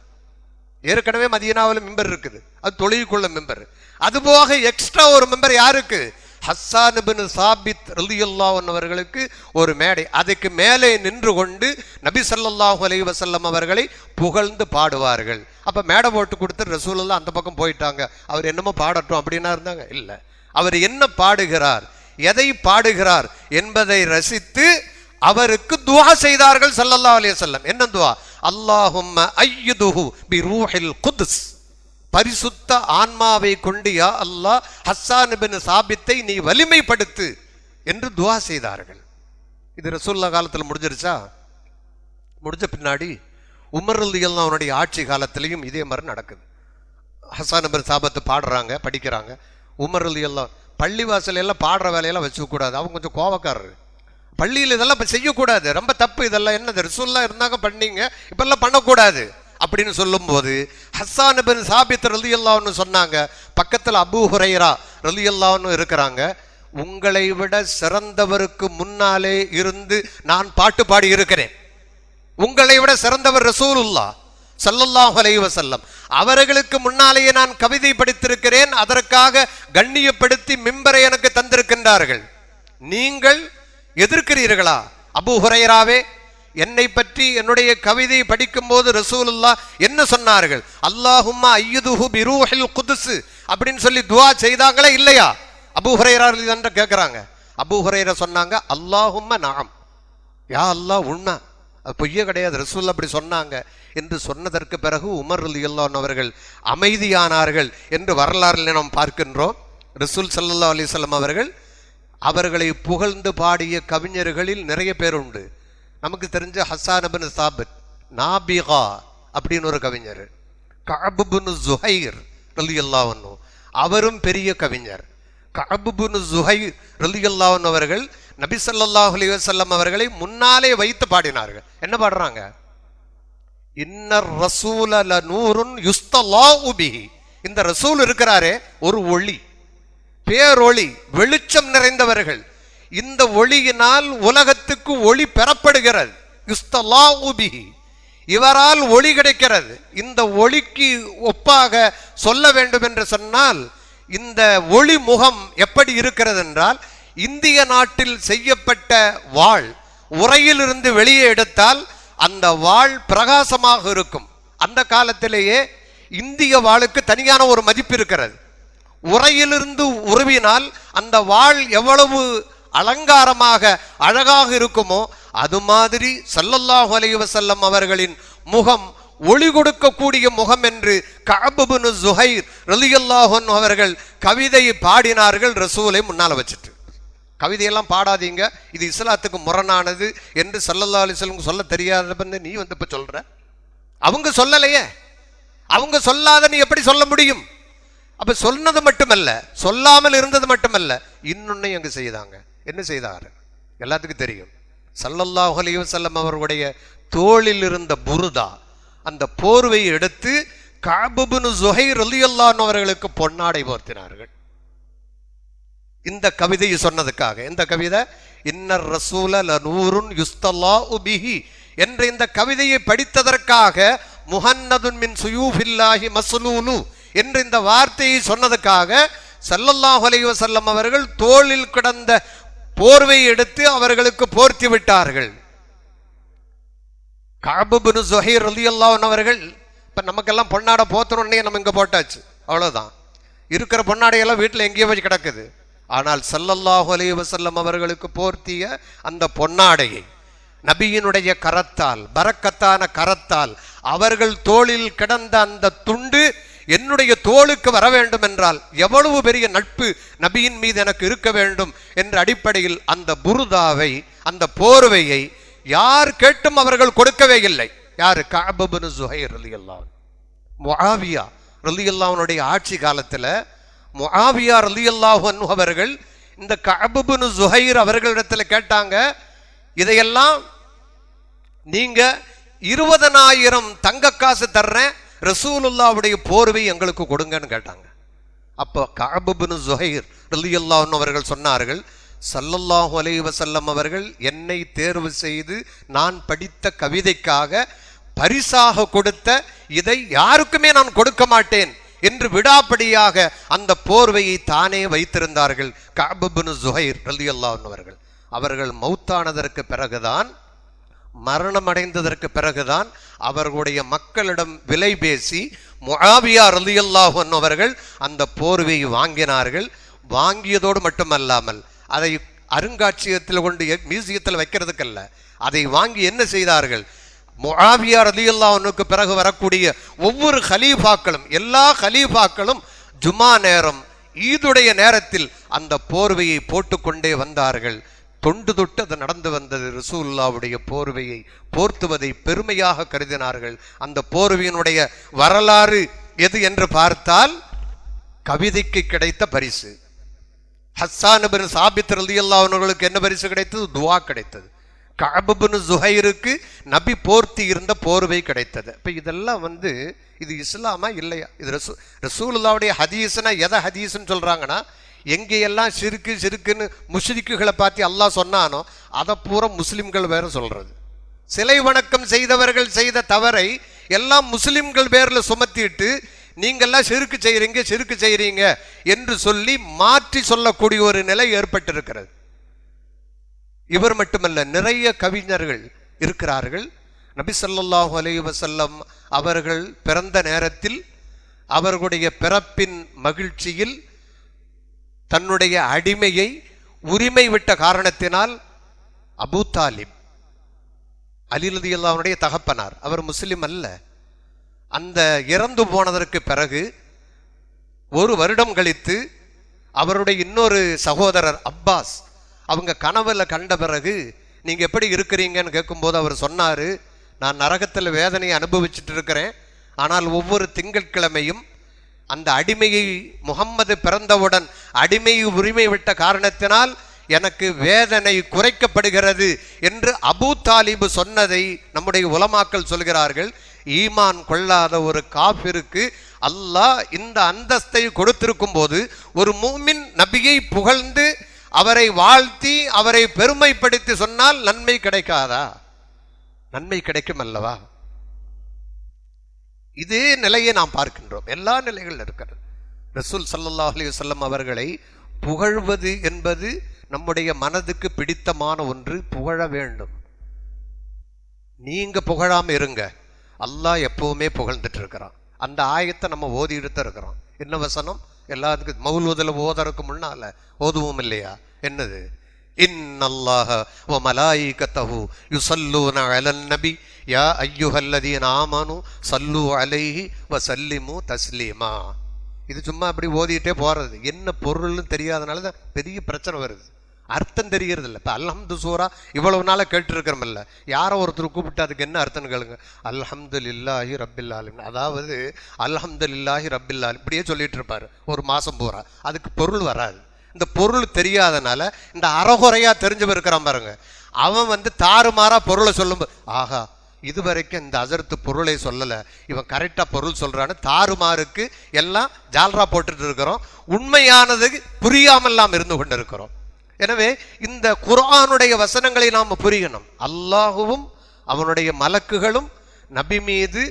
ஏற்கனவே மதீனாவில் மிம்பர் இருக்குது, அது தொழுகைக்குள்ள மிம்பர். அதுபோக எக்ஸ்ட்ரா ஒரு மிம்பர் யாருக்கு? ஹஸ்ஸான் பின் சாபித் ரலியல்லாஹு அன்ஹு அவர்களுக்கு ஒரு மேடை. அதுக்கு மேலே நின்று கொண்டு நபி ஸல்லல்லாஹு அலைஹி வஸல்லம் அவர்களை புகழ்ந்து பாடுவார்கள். அப்ப மேடை போட்டு கொடுத்து ரசூலுல்லாஹ் அந்த பக்கம் போயிட்டாங்க, அவர் என்னமோ பாடட்டும் அப்படின்னா இருந்தாங்க? இல்லை. அவர் என்ன பாடுகிறார், எதை பாடுகிறார் என்பதை ரசித்து அவருக்கு துஆ செய்தார்கள் ஸல்லல்லாஹு அலைஹி வஸல்லம். என்ன துஆ? அல்லாஹும்ம அய்யிதுஹு பிரூஹில் குத்ஸ், பரிசுத்த ஆன்மாவை கொண்டு யா அல்லாஹ் ஹஸ்ஸான் பின் சாபித்தை நீ வலிமைப்படுத்து என்று துஆ செய்தார்கள். இது ரசூலுல்லாஹ் காலத்தில் முடிஞ்சிருச்சா? முடிஞ்ச பின்னாடி உமர் ரலியல்லாஹு அவனுடைய ஆட்சி காலத்திலையும் இதே மாதிரி நடக்குது. ஹஸ்ஸான் பின் சாபித் பாடுறாங்க, படிக்கிறாங்க. உமர் ரலியல்லாஹு பள்ளி வாசல் எல்லாம் பாடுற வேலையெல்லாம் வச்சுக்கூடாது, அவங்க கொஞ்சம் கோவக்காரரு. பள்ளியில் இதெல்லாம் இப்போ செய்யக்கூடாது, ரொம்ப தப்பு, இதெல்லாம் என்னது ரசூலுல்லாஹ் இருந்தாங்க பண்ணீங்க, இப்பெல்லாம் பண்ணக்கூடாது அப்படின்னு சொல்லும்போது ஹஸ்ஸான் இப்னு சாபித் ரலியல்லாஹு அன்ஹு சொன்னாங்க, பக்கத்தில் அபூ ஹுரைரா ரலியல்லாஹு அன்ஹு இருக்கிறாங்க, உங்களை விட சிறந்தவருக்கு முன்னாலே இருந்து நான் பாட்டு பாடி இருக்கிறேன். உங்களை விட சிறந்தவர் ரசூலுல்லாஹ் ஸல்லல்லாஹு அலைஹி வஸல்லம், அவர்களுக்கு முன்னாலேயே நான் கவிதை படித்திருக்கிறேன், அதற்காக கண்ணியப்படுத்தி மிம்பரை எனக்கு தந்திருக்கின்றார்கள். நீங்கள் எதிர்க்கிறீர்களா? அபூ ஹுரைராவே, என்னை பற்றி என்னுடைய கவிதை படிக்கும் போது ரசூலுல்லாஹ் என்ன சொன்னார்கள்? அல்லாஹும்ம அய்யிதுஹு பிரூஹில் குதுஸ் அப்படின்னு சொல்லி துஆ செய்தாங்களா இல்லையா? அபூ ஹுரைரா என்று கேட்கிறாங்க. அபூ ஹுரைரா சொன்னாங்க, அல்லாஹும்ம நஅம், யா அல்லாஹ் உண்மை, அது பொய்யே கிடையாது, ரசூலுல்லாஹ் அப்படி சொன்னாங்க என்று சொன்னதற்கு பிறகு உமர் ரலியல்லாஹு அன்ஹு அவர்கள் அமைதியானார்கள் என்று வரலாறுல நாம் பார்க்கின்றோம். ரசூல் ஸல்லல்லாஹு அலைஹி வஸல்லம் அவர்களை புகழ்ந்து பாடிய கவிஞர்களில் நிறைய பேர் உண்டு. நமக்கு தெரிஞ்ச ஹஸ்ஸான் இப்னு சாபித், நாபிகா அப்படின்னு ஒரு கவிஞர், கஅப் இப்னு ஸுஹைர் ரலியல்லாஹு அன்ஹு அவரும் பெரிய கவிஞர். கஅப் இப்னு ஸுஹைர் ரலியல்லாஹு அன்ஹு அவர்கள் நபி ஸல்லல்லாஹு அலைஹி வஸல்லம் அவர்களை முன்னாலே வைத்து பாடினார்கள். என்ன பாடுறாங்க? இன்னர் ரசூல லநூருன் யுஸ்தலாஉ பிஹி, இந்த ரசூல் இருக்கிறாரே ஒரு ஒளி, பேரொளி, வெளிச்சம் நிறைந்தவர்கள், இந்த ஒளியினால் உலகத்துக்கு ஒளி பெறப்படுகிறது. யுஸ்தலாஉ பிஹி, இவரால் ஒளி கிடைக்கிறது. இந்த ஒளிக்கு ஒப்பாக சொல்ல வேண்டும் என்று சொன்னால் இந்த ஒளி முகம் எப்படி இருக்கிறது என்றால், இந்திய நாட்டில் செய்யப்பட்ட வாள் உரையிலிருந்து வெளியே எடுத்தால் அந்த வாள் பிரகாசமாக இருக்கும். அந்த காலத்திலேயே இந்திய வாளுக்கு தனியான ஒரு மதிப்பு இருக்கிறது. உரையிலிருந்து உருவினால் அந்த வாள் எவ்வளவு அலங்காரமாக அழகாக இருக்குமோ அது மாதிரி ஸல்லல்லாஹு அலைஹி வஸல்லம் அவர்களின் முகம் ஒளி கொடுக்கக்கூடிய முகம் என்று கஅப் இப்னு ஸுஹைர் ரலியல்லாஹு அன்ஹு அவர்கள் கவிதையை பாடினார்கள். ரசூலை முன்னால வச்சுட்டு, கவிதையெல்லாம் பாடாதீங்க, இது இஸ்லாத்துக்கு முரணானது என்று ஸல்லல்லாஹு அலைஹி வஸல்லம் சொல்ல தெரியாத நீ வந்து இப்ப சொல்ற. அவங்க சொல்லலையே, அவங்க சொல்லாத நீ எப்படி சொல்ல முடியும்? அப்ப சொன்னது மட்டுமல்ல, சொல்லாமல் இருந்தது மட்டுமல்ல, இன்னொன்னு அங்க செய்தாங்க. என்ன செய்தார்? எல்லாத்துக்கும் தெரியும். ஸல்லல்லாஹு அலைஹி வஸல்லம் அவர்களுடைய தோளில் இருந்த புருதா, அந்த போர்வையை எடுத்து கஅப் இப்னு ஸுஹைர் ரலியல்லாஹு அன்ஹு அவர்களுக்கு பொன்னாடை போர்த்தினார்கள். இந்த கவிதையை சொன்னதுக்காக. இந்த கவிதை இன்னர் ரசூல லநூருன் யுஸ்தலாஉ பிஹி என்ற இந்த கவிதையை படித்ததற்காக முஹன்னதுன் மின் சுயூஃபில்லாஹி மஸ்லூலு என்ற இந்த வார்த்தையை சொன்னதுக்காக ஸல்லல்லாஹு அலைஹி வஸல்லம் அவர்கள் தோளில் கிடந்த போர்வையை எடுத்து அவர்களுக்கு போர்த்தி விட்டார்கள். கஅப் இப்னு ஸுஹைர் ரலியல்லாஹு அன்ஹு அவர்கள், இப்ப நமக்கெல்லாம் பொன்னாடை போத்தணுன்னே நம்ம இங்க போட்டாச்சு, அவ்வளவுதான். இருக்கிற பொன்னாடையெல்லாம் வீட்டில் எங்கேயோ வச்சு கிடக்குது. ஆனால் ஸல்லல்லாஹு அலைஹி வஸல்லம் அவர்களுக்கு போர்த்திய அந்த பொன்னாடையை நபியினுடைய கரத்தால், பரக்கத்தான கரத்தால், அவர்கள் தோளில் கிடந்த அந்த துண்டு என்னுடைய தோளுக்கு வர வேண்டும் என்றால் எவ்வளவு பெரிய நட்பு நபியின் மீது எனக்கு இருக்க வேண்டும் என்ற அடிப்படையில் அந்த புருதாவை, அந்த போர்வையை யார் கேட்டும் அவர்கள் கொடுக்கவே இல்லை. யாரு? கஅப் இப்னு ஸுஹைர் ரலியல்லாஹு அன்ஹு. முஆவியா ரலியல்லாஹு அன்ஹுடைய ஆட்சி காலத்துல முஆவியா ரலியல்லாஹு அன்ஹு அவர்கள் இந்த கஅப் இப்னு ஸுஹைர் அவர்களிடத்துல கேட்டாங்க, இதையெல்லாம் நீங்க 20,000 தங்க காசு தர்றேன், ரசூலுல்லாஹ்வுடைய போர்வை எங்களுக்கு கொடுங்கன்னு கேட்டாங்க. அப்போ கஅப் இப்னு ஸுஹைர் ரலியல்லாஹு அன்ஹு அவர்கள் சொன்னார்கள், ஸல்லல்லாஹு அலைஹி வஸல்லம் அவர்கள் என்னை தேர்வு செய்து நான் படித்த கவிதைக்காக பரிசாக கொடுத்த இதை யாருக்குமே நான் கொடுக்க மாட்டேன் என்று விடாப்படியாக அந்த போர்வையை தானே வைத்திருந்தார்கள் கஅப் இப்னு ஸுஹைர் ரலியல்லாஹு அன்ஹு அவர்கள். அவர்கள் மௌத்தானதற்கு பிறகுதான், மரணம் அடைந்ததற்கு பிறகுதான் அவர்களுடைய மக்களிடம் விலை பேசி முஆவியா ரலியல்லாஹு அன்ஹு அவர்கள் அந்த போர்வையை வாங்கினார்கள். வாங்கியதோடு மட்டுமல்லாமல் அதை அருங்காட்சியகத்தில் கொண்டு மியூசியத்தில் வைக்கிறதுக்கல்ல, அதை வாங்கி என்ன செய்தார்கள்? முஆவியா ரலியல்லாஹு அன்ஹுக்கு பிறகு வரக்கூடிய ஒவ்வொரு கலீஃபாக்களும், எல்லா கலீஃபாக்களும் ஜுமா நேரம், ஈதுடைய நேரத்தில் அந்த போர்வையை போட்டுக்கொண்டே வந்தார்கள். தொண்டு தொட்டு அது நடந்து வந்தது. ரசூலுல்லாஹ்வுடைய போர்வையை போர்த்துவதை பெருமையாக கருதினார்கள். அந்த போர்வையினுடைய வரலாறு எது என்று பார்த்தால், கவிதைக்கு கிடைத்த பரிசு. ஹஸ்ஸான் இப்னு சாபித் ரலியல்லாஹு அன்ஹுவுக்கு என்ன பரிசு கிடைத்தது? துஆ கிடைத்தது. கஅப் இப்னு ஸுஹைருக்கு நபி போர்த்தி இருந்த போர்வை கிடைத்தது. இப்போ இதெல்லாம் இது இஸ்லாமா இல்லையா? இது ரசூலுல்லாஹ்வுடைய ஹதீஸ்னா எதை ஹதீஸ்ன்னு சொல்றாங்கன்னா, எங்கேயெல்லாம் சிறுக்குன்னு முஷ்ரிக்குகளை பார்த்து அல்லாஹ் சொன்னானோ அதை பூரா முஸ்லிம்கள் வேற சொல்றது. சிலை வணக்கம் செய்தவர்கள் செய்த தவறை எல்லாம் முஸ்லிம்கள் பேர்ல சுமத்திட்டு நீங்கெல்லாம் சிறுக்கு செய்றீங்க என்று சொல்லி மாற்றி சொல்லக்கூடிய ஒரு நிலை ஏற்பட்டிருக்கிறது. இவர் மட்டுமல்ல, நிறைய கவிஞர்கள் இருக்கிறார்கள். நபி ஸல்லல்லாஹு அலைஹி வஸல்லம் அவர்கள் பிறந்த நேரத்தில் அவர்களுடைய பிறப்பின் மகிழ்ச்சியில் தன்னுடைய அடிமையை உரிமை விட்ட காரணத்தினால் அபூ தாலிப், அலி ரலியல்லாஹு அன்ஹுடைய தகப்பனார், அவர் முஸ்லிம் அல்ல. அந்த இறந்து போனதற்கு பிறகு ஒரு வருடம் கழித்து அவருடைய இன்னொரு சகோதரர் அப்பாஸ் அவங்க கனவுல கண்ட பிறகு நீங்க எப்படி இருக்கிறீங்கன்னு கேட்கும்போது அவர் சொன்னாரு, நான் நரகத்தில் வேதனையை அனுபவிச்சுட்டு இருக்கிறேன். ஆனால் ஒவ்வொரு திங்கட்கிழமையும் அந்த அடிமையை, முகம்மது பிறந்தவுடன் அடிமையை உரிமை விட்ட காரணத்தினால் எனக்கு வேதனை குறைக்கப்படுகிறது என்று அபூ தாலிப் சொன்னதை நம்முடைய உலமாக்கள் சொல்கிறார்கள். ஈமான் கொள்ளாத ஒரு காஃபிருக்கு அல்லாஹ் இந்த அந்தஸ்தை கொடுத்திருக்கும் போது ஒரு மூமின் நபியை புகழ்ந்து அவரை வாழ்த்தி அவரை பெருமைப்படுத்தி சொன்னால் நன்மை கிடைக்காதா? நன்மை கிடைக்கும் அல்லவா? இதே நிலையை நாம் பார்க்கின்றோம். எல்லா நிலைகள் இருக்கிறது. ரசூல் ஸல்லல்லாஹு அலைஹி வஸல்லம் அவர்களை புகழ்வது என்பது நம்முடைய மனதுக்கு பிடித்தமான ஒன்று. புகழ வேண்டும். நீங்க புகழாம இருங்க, அல்லாஹ் எப்பவுமே புகழ்ந்துட்டு இருக்கிறான். அந்த ஆயத்தை நம்ம ஓதிட்டு இருக்கிறோம். என்ன வசனம்? எல்லாத்துக்கும் மௌலூதுல ஓதறதுக்கு முன்னால ஓதுவோம் இல்லையா? என்னது? இன்னல்லாஹ வ மலாயிகத்தஹு யுஸல்லூன அலன் நபி யா அய்யுஹல்லதீன ஆமனு ஸல்லூ அலைஹி வ ஸல்லிமு தஸ்லீமா. இது சும்மா அப்படி ஓதிட்டே போறது. என்ன பொருள்னு தெரியாதனால தான் பெரிய பிரச்சனை வருது. அர்த்தம் தெரியறது இல்லை. இப்போ அல்ஹம்து சூரா இவ்வளவு நாளாக கேட்டுருக்கிறோமில்ல, யாரோ ஒருத்தர் கூப்பிட்டு அதுக்கு என்ன அர்த்தம் கேளுங்க. அல்ஹம்துலில்லாஹி ரப்பில் ஆலமீன், அதாவது அல்ஹம்துலில்லாஹி ரப்பில் ஆலமீன் இப்படியே சொல்லிட்டு இருப்பாரு ஒரு மாசம் பூரா. அதுக்கு பொருள் வராது. இந்த பொருள் தெரியாதனால இந்த அறகுறையா தெரிஞ்சவர் இருக்கிறான் பாருங்க, அவன் தாறுமாறா பொருளை சொல்லும்போது ஆஹா இதுவரைக்கும் இந்த அசர்த்து பொருளை சொல்லலை, இவன் கரெக்டா பொருள் சொல்றான்னு தாறுமாறுக்கு எல்லாம் ஜால்ரா போட்டுட்டு இருக்கிறோம். உண்மையானது புரியாமல்லாம் இருந்து கொண்டு இருக்கிறோம். எனவே இந்த குர்ஆனுடைய வசனங்களை நாம் புரியணும். அல்லாஹுவும் அவனுடைய மலக்குகளும் நபி மீது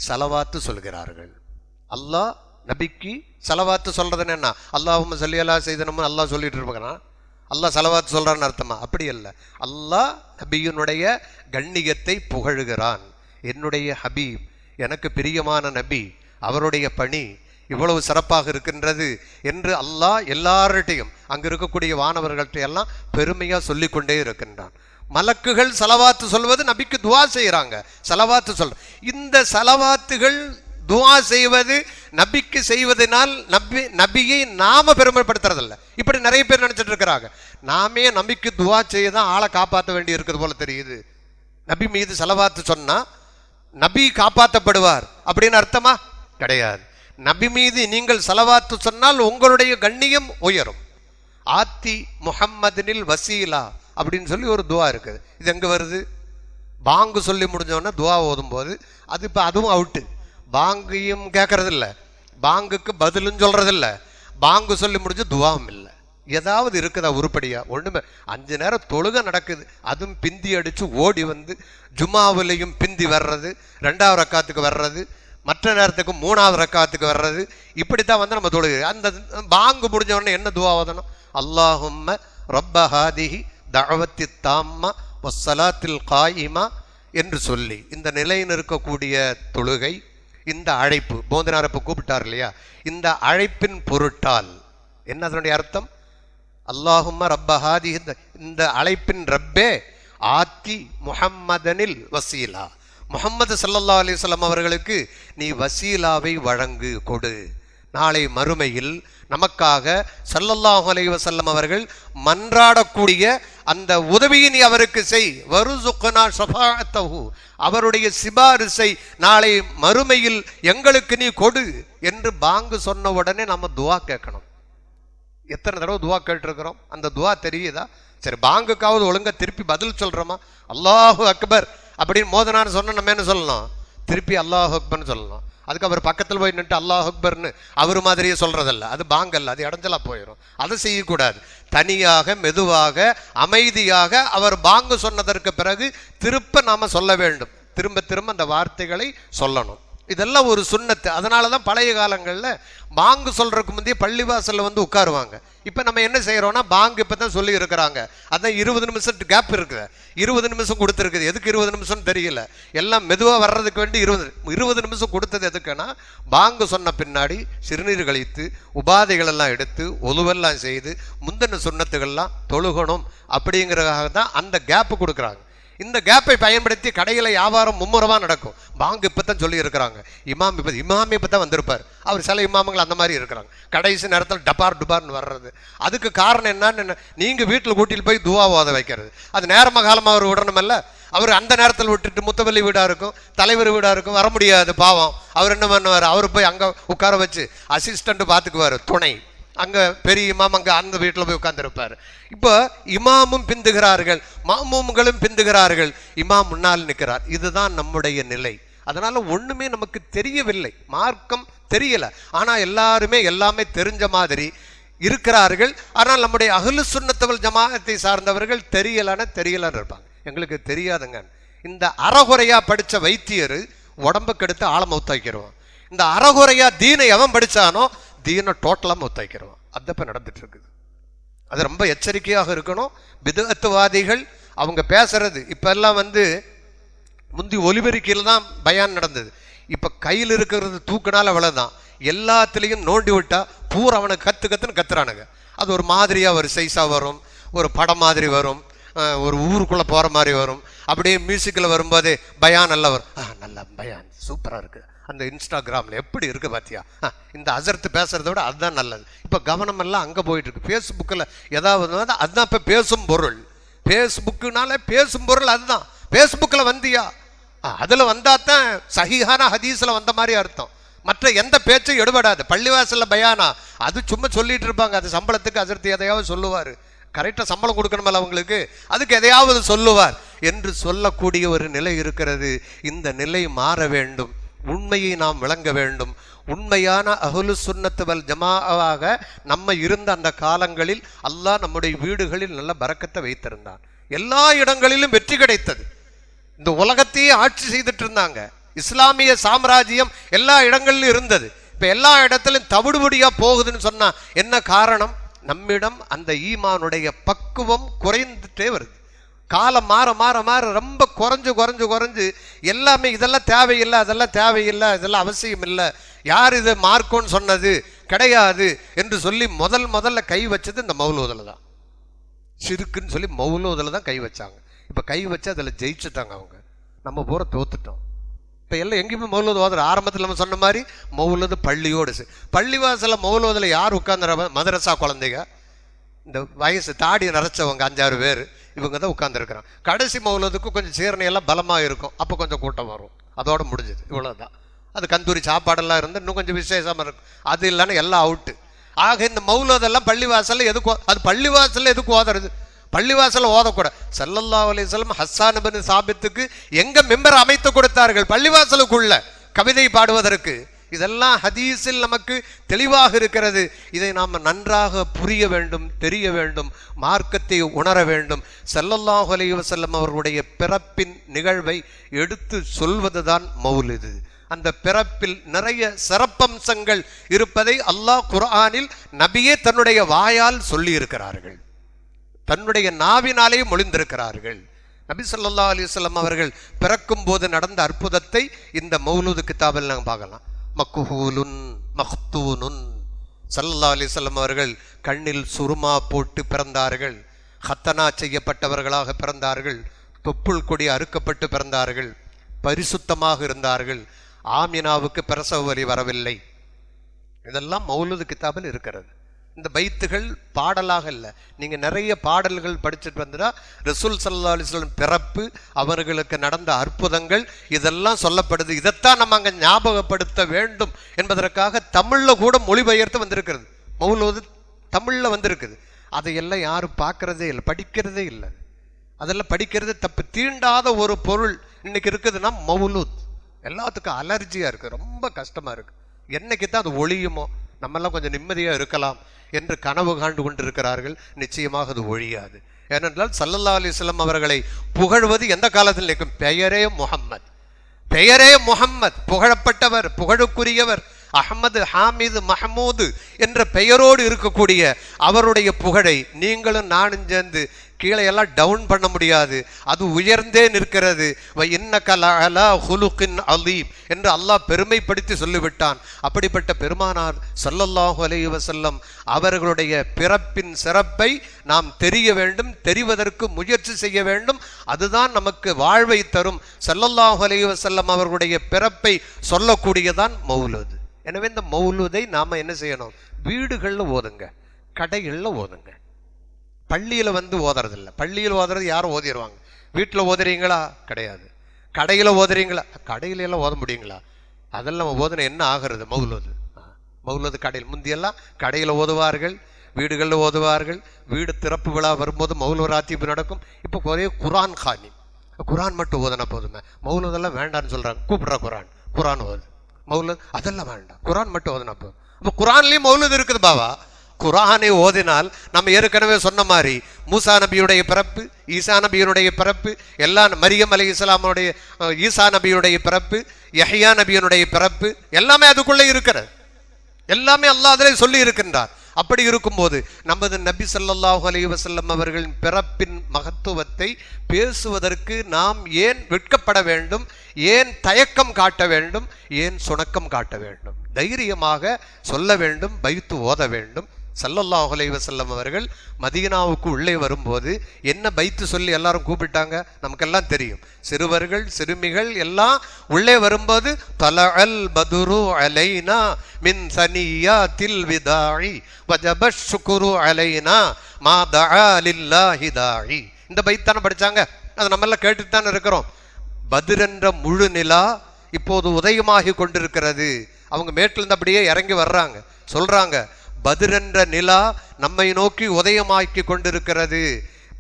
ஸலவாத்து சொல்கிறார்கள். அல்லாஹ் நபிக்கு ஸலவாத்து சொல்றதுன்னு என்ன? அல்லாஹும்ம ஸல்லி அலா ஸையிதினா அல்லாஹ் சொல்லிட்டு இருப்பாங்கன்னா அல்லாஹ் ஸலவாத்து சொல்றான்னு அர்த்தமா? அப்படி அல்ல. அல்லாஹ் நபியினுடைய கண்ணியத்தை புகழுகிறான். என்னுடைய ஹபீப், எனக்கு பிரியமான நபி, அவருடைய பணி இவ்வளவு சிறப்பாக இருக்கின்றது என்று அல்லாஹ் எல்லார்ட்டையும் அங்க இருக்கக்கூடிய வானவர்கள்ட்ட எல்லாம் பெருமையா சொல்லி கொண்டே இருக்கின்றான். மலக்குகள் ஸலவாத்து சொல்வது நபிக்கு துஆ செய்யறாங்க. ஸலவாத்து சொல்ற இந்த ஸலவாத்துகள் துஆ செய்வது நபிக்கு செய்வதனால் நபியை நாம பெருமைப்படுத்துறதில்ல. இப்படி நிறைய பேர் நினைச்சிட்டு இருக்கிறாங்க. நாமே நபிக்கு துஆ செய்ய தான் ஆளை காப்பாற்ற வேண்டி இருக்கிறது போல தெரியுது. நபி மீது ஸலவாத்து சொன்னா நபி காப்பாற்றப்படுவார் அப்படின்னு அர்த்தமா? கிடையாது. நபி மீது நீங்கள் ஸலவாத்து சொன்னால் உங்களுடைய கண்ணியம் உயரும். ஆத்தி முஹம்மதினில் வசீலா அப்படின்னு சொல்லி ஒரு துஆ இருக்குது. இது எங்க வருது? பாங்கு சொல்லி முடிஞ்சோன்னா துஆ ஓதும் போது அது இப்போ அதுவும் அவுட்டு. பாங்கையும் கேட்கறது இல்லை, பாங்குக்கு பதிலும் சொல்றது இல்லை, பாங்கு சொல்லி முடிஞ்சு துவாவும் இல்லை. ஏதாவது இருக்குதா உருப்படியா? ஒண்ணுமே. 5 நேரம் தொழுகை நடக்குது, அதுவும் பிந்தி அடிச்சு ஓடி ஜுமாவிலையும் பிந்தி வர்றது, 2வது ரக்காத்துக்கு வர்றது, மற்ற நேரத்துக்கு 3வது ரக்காத்துக்கு வர்றது, இப்படித்தான் நம்ம தொழுகை. அந்த பாங்கு முடிஞ்ச உடனே என்ன துவா ஓதணும்? அல்லாஹும்ம ரப்ப ஹாதிஹி தஅவத்தி தாம்மா வஸ்ஸலாத்தில் காயிமா என்று சொல்லி இந்த நிலையில் இருக்கக்கூடிய தொழுகை, இந்த அழைப்பு, போந்தனாரப்ப கூப்பிட்டார் இல்லையா, இந்த அழைப்பின் பொருட்டால் என்ன அதனுடைய அர்த்தம்? அல்லாஹும்ம ரப்ப ஹாதிஹி, இந்த அழைப்பின் ரப்பே ஆத்தி முஹம்மதனில் வசீலா, முஹம்மது ஸல்லல்லாஹு அலைஹி வஸல்லம் அவர்களுக்கு நீ வசீலாவை வழங்கு, கொடு. நாளை மறுமையில் நமக்காக ஸல்லல்லாஹு அலைஹி வஸல்லம் அவர்கள் மன்றாடக்கூடிய அந்த உதவியை நீ அவருக்கு செய். வர்சுக்னா ஷஃபாஅத்தஹு, அவருடைய சிபாரிசை நாளை மறுமையில் எங்களுக்கு நீ கொடு என்று பாங்கு சொன்ன உடனே நம்ம துஆ கேட்கணும். எத்தனை தடவை துவா கேட்டிருக்கிறோம்? அந்த துவா தெரியுதா? சரி, பாங்குக்காவது ஒழுங்கா திருப்பி பதில் சொல்றோமா? அல்லாஹு அக்பர் அப்படின்னு மோதனான்னு சொன்ன நம்ம என்ன சொல்லணும்? திருப்பி அல்லாஹு அக்பர்னு சொல்லணும். அதுக்கு அவர் பக்கத்தில் போய் நின்று அல்லாஹ் அக்பர்னு அவர் மாதிரியே சொல்றதல்ல, அது பாங்கல்ல, அது இடைஞ்சலா போயிடும். அதை செய்யக்கூடாது. தனியாக மெதுவாக அமைதியாக அவர் பாங்கு சொன்னதற்கு பிறகு திருப்ப நாம சொல்ல வேண்டும். திரும்ப திரும்ப அந்த வார்த்தைகளை சொல்லணும். இதெல்லாம் ஒரு சுன்னத்து. அதனால தான் பழைய காலங்களில் பாங்கு சொல்றதுக்கு முந்தைய பள்ளிவாசலில் வந்து உட்காருவாங்க. இப்போ நம்ம என்ன செய்யறோம்னா, பாங்கு இப்போ தான் சொல்லி இருக்கிறாங்க, அதான் 20 நிமிஷம் கேப் இருக்குது, 20 நிமிஷம் கொடுத்துருக்குது. எதுக்கு 20 நிமிஷம் தெரியல, எல்லாம் மெதுவாக வர்றதுக்கு வேண்டி 20 நிமிஷம் கொடுத்தது எதுக்குன்னா, பாங்கு சொன்ன பின்னாடி சிறுநீர் கழித்து உபாதைகள் எல்லாம் எடுத்து ஒழுவெல்லாம் செய்து முந்தின சுன்னத்துகள்லாம் தொழுகணும் அப்படிங்கிறதுக்காக தான் அந்த கேப்பு கொடுக்குறாங்க. இந்த கேப்பை பயன்படுத்தி கடையில் வியாபாரம் மும்முரமாக நடக்கும். பாங்கு இப்போ தான் சொல்லி இருக்கிறாங்க. இமாம் இப்போ தான் வந்திருப்பார். அவர் சில இமாமங்கள் அந்த மாதிரி இருக்கிறாங்க. கடைசி நேரத்தில் டுபார்னு வர்றது. அதுக்கு காரணம் என்னன்னு, நீங்கள் வீட்டில் கூட்டிகிட்டு போய் துவா ஓத வைக்கிறது. அது நேரமாக காலமாக அவர் விடணுமல்ல. அவர் அந்த நேரத்தில் விட்டுட்டு முத்தவல்லி வீடாக இருக்கும், தலைவர் வீடாக இருக்கும், வர முடியாது பாவம். அவர் என்ன பண்ணுவார்? அவர் போய் அங்கே உட்கார வச்சு அசிஸ்டண்ட் பார்த்துக்குவார், துணை. அங்கே பெரிய இமாம் அங்கே அந்த வீட்டில் போய் உட்கார்ந்துருப்பார். இப்போ இமாமும் பிந்துகிறார்கள், மாமூம்களும் பிந்துகிறார்கள், இமாம் முன்னால் நிற்கிறார். இதுதான் நம்முடைய நிலை. அதனால ஒண்ணுமே நமக்கு தெரியவில்லை, மார்க்கம் தெரியல. ஆனா எல்லாருமே எல்லாமே தெரிஞ்ச மாதிரி இருக்கிறார்கள். ஆனால் நம்முடைய அஹ்லு சுன்னத் வல் ஜமாஅத்தை சார்ந்தவர்கள் தெரியலன்னு இருப்பாங்க. எங்களுக்கு தெரியாதுங்க. இந்த அறகுறையா படிச்ச வைத்தியர் உடம்புக்கு எடுத்து ஆழ மௌத்தாக்கிடுவான். இந்த அறகுறையா தீனை எவன் படிச்சானோ தீனை டோட்டலா மௌத்தாக்கிடுவான். அதப்ப நடந்துட்டு இருக்குது. அது ரொம்ப எச்சரிக்கையாக இருக்கணும். பிதஅத்வாதிகள் அவங்க பேசுறது இப்ப எல்லாம் வந்து, முந்தி ஒலிபெருக்கியில் தான் பயான் நடந்தது. இப்ப கையில் இருக்கிறது தூக்குனால அவ்வளவுதான். எல்லாத்துலேயும் நோண்டி விட்டா பூரா அவனுக்கு கத்துன்னு கத்துறானுங்க. அது ஒரு மாதிரியா ஒரு சைஸா வரும், ஒரு படம் மாதிரி வரும், ஒரு ஊருக்குள்ள போற மாதிரி வரும். அப்படியே மியூசிக்கில் வரும்போதே பயான் நல்லா வரும். நல்லா பயான் சூப்பரா இருக்கு, அந்த இன்ஸ்டாகிராமில் எப்படி இருக்கு பார்த்தியா, இந்த அசர்த்து பேசுறத விட அதுதான் நல்லது. இப்போ கவனம் எல்லாம் அங்கே போயிட்டு இருக்கு. ஃபேஸ்புக்கில் ஏதாவது அதுதான் இப்போ பேசும் பொருள். ஃபேஸ்புக்குனால பேசும் பொருள் அதுதான். ஃபேஸ்புக்கில் வந்தியா, அதில் வந்தாதான் சஹீஹான ஹதீஸில் வந்த மாதிரி அர்த்தம். மற்ற எந்த பேச்சும் எடுபடாது. பள்ளிவாசலில் பயானா அது சும்மா சொல்லிட்டு இருப்பாங்க. அது சம்பளத்துக்கு அசர்த்து எதையாவது சொல்லுவார். கரெக்டாக சம்பளம் கொடுக்கணுமல்ல அவங்களுக்கு, அதுக்கு எதையாவது சொல்லுவார் என்று சொல்லக்கூடிய ஒரு நிலை இருக்கிறது. இந்த நிலை மாற வேண்டும். உண்மையை நாம் விளங்க வேண்டும். உண்மையான அஹ்லு சுன்னத் வல் ஜமாஅவாக நம்ம இருந்த அந்த காலங்களில் அல்லாஹ் நம்முடைய வீடுகளில் நல்ல பரக்கத்தை வைத்திருந்தான். எல்லா இடங்களிலும் வெற்றி கிடைத்தது. இந்த உலகத்தையே ஆட்சி செய்துட்டு இருந்தாங்க. இஸ்லாமிய சாம்ராஜ்யம் எல்லா இடங்களிலும் இருந்தது. இப்ப எல்லா இடத்திலும் தவிடுபடியா போகுதுன்னு சொன்னா என்ன காரணம்? நம்மிடம் அந்த ஈமானுடைய பக்குவம் குறைந்துட்டே வருது. காலம் மாற மாற மாற ரொம்ப குறைஞ்சு எல்லாமே இதெல்லாம் தேவையில்லை, அதெல்லாம் தேவையில்லை, இதெல்லாம் அவசியம் இல்லை, யார் இது மார்க்கோன்னு சொன்னது கிடையாது என்று சொல்லி முதல்ல கை வச்சது இந்த மௌலூதில் தான். சிறுக்குன்னு சொல்லி மௌலூதில் தான் கை வச்சாங்க. இப்போ கை வச்சு அதில் ஜெயிச்சுட்டாங்க அவங்க. நம்ம பூரா தோத்துட்டோம். இப்போ எல்லாம் எங்கேயுமே மௌலூது ஓதுற. ஆரம்பத்தில் நம்ம சொன்ன மாதிரி மௌலூது பள்ளியோடு பள்ளிவாசலில் மௌலூதில் யார் உட்காந்துற? மதரசா குழந்தைங்க, இந்த வயசு தாடி நரைச்சவங்க 5-6 பேர், இவங்க தான் உட்காந்துருக்குறாங்க. கடைசி மௌலூதுக்கு கொஞ்சம் சீரணையெல்லாம் பலமாக இருக்கும், அப்போ கொஞ்சம் கூட்டம் வரும். அதோட முடிஞ்சது, இவ்வளோதான். அது கந்தூரி சாப்பாடெல்லாம் இருந்து இன்னும் கொஞ்சம் விசேஷமாக இருக்கும். அது இல்லைன்னா எல்லாம் அவுட்டு. ஆக இந்த மௌலூதெல்லாம் பள்ளிவாசலில் எதுக்கு, அது பள்ளிவாசலில் எதுக்கு ஓதுறது? பள்ளிவாசலில் ஓதக்கூடாது. ஸல்லல்லாஹு அலைஹி வஸல்லம் ஹஸ்ஸான் இப்னு சாபித்துக்கு எங்க மெம்பர் அமைத்து கொடுத்தார்கள்? பள்ளிவாசலுக்குள்ள கவிதை பாடுவதற்கு. இதெல்லாம் ஹதீஸில் நமக்கு தெளிவாக இருக்கிறது. இதை நாம் நன்றாக புரிய வேண்டும், தெரிய வேண்டும், மார்க்கத்தை உணர வேண்டும். ஸல்லல்லாஹு அலைஹி வஸல்லம் அவர்களுடைய பிறப்பின் நிகழ்வை எடுத்து சொல்வதுதான் மௌலிது. அந்த பிறப்பில் நிறைய சிறப்பம்சங்கள் இருப்பதை அல்லாஹ் குர்ஆனில் நபியே தன்னுடைய வாயால் சொல்லி இருக்கிறார்கள், தன்னுடைய நாவினாலே மொழிந்திருக்கிறார்கள். நபி ஸல்லல்லாஹு அலைஹி வஸல்லம் அவர்கள் பிறக்கும் போது நடந்த அற்புதத்தை இந்த மௌலூது கிதாபில் நாங்கள் பார்க்கலாம். மக்ஹூலுன் மக்தூனுன், ஸல்லல்லாஹு அலைஹி வஸல்லம் அவர்கள் கண்ணில் சுருமா போட்டு பிறந்தார்கள், ஹத்தனா செய்யப்பட்டவர்களாக பிறந்தார்கள், தொப்புள் கொடி அறுக்கப்பட்டு பிறந்தார்கள், பரிசுத்தமாக இருந்தார்கள், ஆமினாவுக்கு பிரசவ வலி வரவில்லை. இதெல்லாம் மௌலூது கிதாபில் இருக்கிறது. இந்த பைத்துகள் பாடலாக இல்லை. நீங்க நிறைய பாடல்கள் படிச்சுட்டு வந்தா ரசூல் ஸல்லல்லாஹு அலைஹி வஸல்லம் பிறப்பு, அவர்களுக்கு நடந்த அற்புதங்கள் இதெல்லாம் சொல்லப்படுது. இதைத்தான் நம்ம அங்க ஞாபகப்படுத்த வேண்டும் என்பதற்காக தமிழ்ல கூட மொழிபெயர்த்து வந்திருக்கிறது. மௌலூது தமிழ்ல வந்திருக்குது. அதையெல்லாம் யாரும் பார்க்கறதே இல்லை, படிக்கிறதே இல்லை. அதெல்லாம் படிக்கிறது தப்பு. தீண்டாத ஒரு பொருள் இன்னைக்கு இருக்குதுன்னா மௌலூத். எல்லாத்துக்கும் அலர்ஜியா இருக்கு, ரொம்ப கஷ்டமா இருக்கு. என்னைக்கு தான் அது ஒழியுமோ நம்மெல்லாம் கொஞ்சம் நிம்மதியா இருக்கலாம் என்று கனவு காண்டு கொண்டிருக்கிறார்கள். நிச்சயமாக அது ஒழியாது. ஏனென்றால் ஸல்லல்லாஹு அலைஹி வஸல்லம் அவர்களை புகழ்வது எந்த காலத்தில் நிற்கும்? பெயரே முஹம்மத், பெயரே முஹம்மத், புகழப்பட்டவர், புகழுக்குரியவர், அஹ்மது, ஹாமிது, மஹமூது என்ற பெயரோடு இருக்கக்கூடிய அவருடைய புகழை நீங்களும் நானும் சேர்ந்து கீழே எல்லாம் டவுன் பண்ண முடியாது. அது உயர்ந்தே நிற்கிறது. இன்னக லஅலா ஹுலுகின் அலீம் என்று அல்லாஹ் பெருமைப்படுத்தி சொல்லிவிட்டான். அப்படிப்பட்ட பெருமானார் ஸல்லல்லாஹு அலைஹி வஸல்லம் அவர்களுடைய பிறப்பின் சிறப்பை நாம் தெரிய வேண்டும், தெரிவதற்கு முயற்சி செய்ய வேண்டும். அதுதான் நமக்கு வாழ்வை தரும். ஸல்லல்லாஹு அலைஹி வஸல்லம் அவர்களுடைய பிறப்பை சொல்லக்கூடியதான் மௌலூத். எனவே இந்த மௌலூதை நாம என்ன செய்யணும்? வீடுகளில் ஓதுங்க, கடைகளில் ஓதுங்க. பள்ளியில் வந்து ஓதுறதில்லை. பள்ளியில் ஓதுறது யாரும் ஓதிடுவாங்க. வீட்டில் ஓதுறீங்களா? கிடையாது. கடையில் ஓதுறீங்களா? கடையில எல்லாம் ஓத முடியுங்களா? அதெல்லாம் ஓதுன என்ன ஆகிறது? மௌலூது. மௌலூது கடையில் முந்தியெல்லாம் கடையில் ஓதுவார்கள், வீடுகளில் ஓதுவார்கள். வீடு திறப்பு விழா வரும்போது மௌலூத் ராத்தீப் நடக்கும். இப்போ ஒரே குரான் காணி, குரான் மட்டும் ஓதுனா போதுமே. மௌலூதெல்லாம் வேண்டான்னு சொல்றாங்க. கூப்பிடுற குரான் ஓது. மௌலூத் அதெல்லாம் வேண்டாம், குரான் மட்டும் ஓதுனா போதும். இப்போ குரான்லயும் மௌலூத் இருக்குது பாவா. குரானை ஓதினால் நம்ம ஏற்கனவே சொன்ன மாதிரி மூசா நபியுடைய பிறப்பு, ஈசா நபியினுடைய பிறப்பு, எல்லாம் மரியம் அலைஹிஸ்ஸலாமுடைய, ஈசா நபியுடைய பிறப்பு, யஹ்யா நபியினுடைய பிறப்பு எல்லாமே அதுக்குள்ளே இருக்கிறது. எல்லாமே அல்லாஹ் அதிலே சொல்லி இருக்கின்றார். அப்படி இருக்கும்போது நமது நபி ஸல்லல்லாஹு அலைஹி வஸல்லம் அவர்களின் பிறப்பின் மகத்துவத்தை பேசுவதற்கு நாம் ஏன் வெட்கப்பட வேண்டும்? ஏன் தயக்கம் காட்ட வேண்டும்? ஏன் சுணக்கம் காட்ட வேண்டும்? தைரியமாக சொல்ல வேண்டும், பைத்து ஓத வேண்டும். ஸல்லல்லாஹு அலைஹி வஸல்லம் அவர்கள் மதீனாவுக்கு உள்ளே வரும்போது என்ன பைத்து சொல்லி எல்லாரும் கூப்பிட்டாங்க? நமக்கெல்லாம் தெரியும். சிறுவர்கள், சிறுமிகள் எல்லாம் உள்ளே வரும்போது தலஅல் பதுரு அலைனா மின் சனியாத்தில் விதாஇ வஜபஷ் ஷுக்ரு அலைனா மா தஆ லில்லாஹி தாஇ. இந்த பைத்தான படிச்சாங்க. அது நம்ம எல்லாம் கேட்டுட்டு தானே இருக்கிறோம். பத்ர் என்ற முழு நிலா இப்போது உதயமாகி கொண்டிருக்கிறது. அவங்க மேட்டிலிருந்து அப்படியே இறங்கி வர்றாங்க, சொல்றாங்க, பத்ர் என்ற நிலா நம்மை நோக்கி உதயமாக்கி கொண்டிருக்கிறது,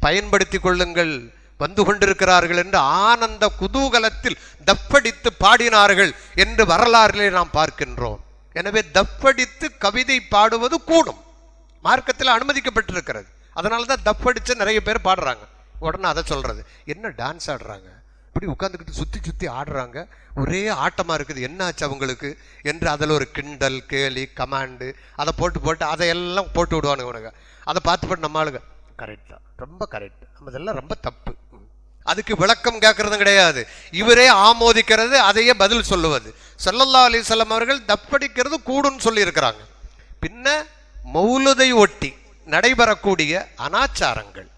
பயன்படுத்தி கொள்ளுங்கள், வந்து கொண்டிருக்கிறார்கள் என்று ஆனந்த குதூகலத்தில் தப்படித்து பாடினார்கள் என்று வரலாறிலே நாம் பார்க்கின்றோம். எனவே தப்படித்து கவிதை பாடுவது கூடும், மார்க்கத்தில் அனுமதிக்கப்பட்டிருக்கிறது. அதனாலதான் தப்படிச்சு நிறைய பேர் பாடுறாங்க. உடனே அதை சொல்றது, என்ன டான்ஸ் ஆடுறாங்க, இப்படி உட்காந்துக்கிட்டு சுற்றி சுற்றி ஆடுறாங்க, ஒரே ஆட்டமாக இருக்குது, என்னாச்சு அவங்களுக்கு என்று அதில் ஒரு கிண்டல், கேலி, கமாண்டு அதை போட்டு அதையெல்லாம் போட்டு விடுவானுங்க. உனக்கு அதை பார்த்து நம்ம ஆளுங்க கரெக்ட் தான், ரொம்ப கரெக்ட், நம்ம இதெல்லாம் ரொம்ப தப்பு, அதுக்கு விளக்கம் கேட்கறதும் கிடையாது. இவரே ஆமோதிக்கிறது, அதையே பதில் சொல்லுவது. ஸல்லல்லாஹு அலைஹி வஸல்லம் அவர்கள் தப்படிக்கிறது கூடுன்னு சொல்லி இருக்கிறாங்க. பின்ன மௌலுதை ஒட்டி நடைபெறக்கூடிய அனாச்சாரங்கள்,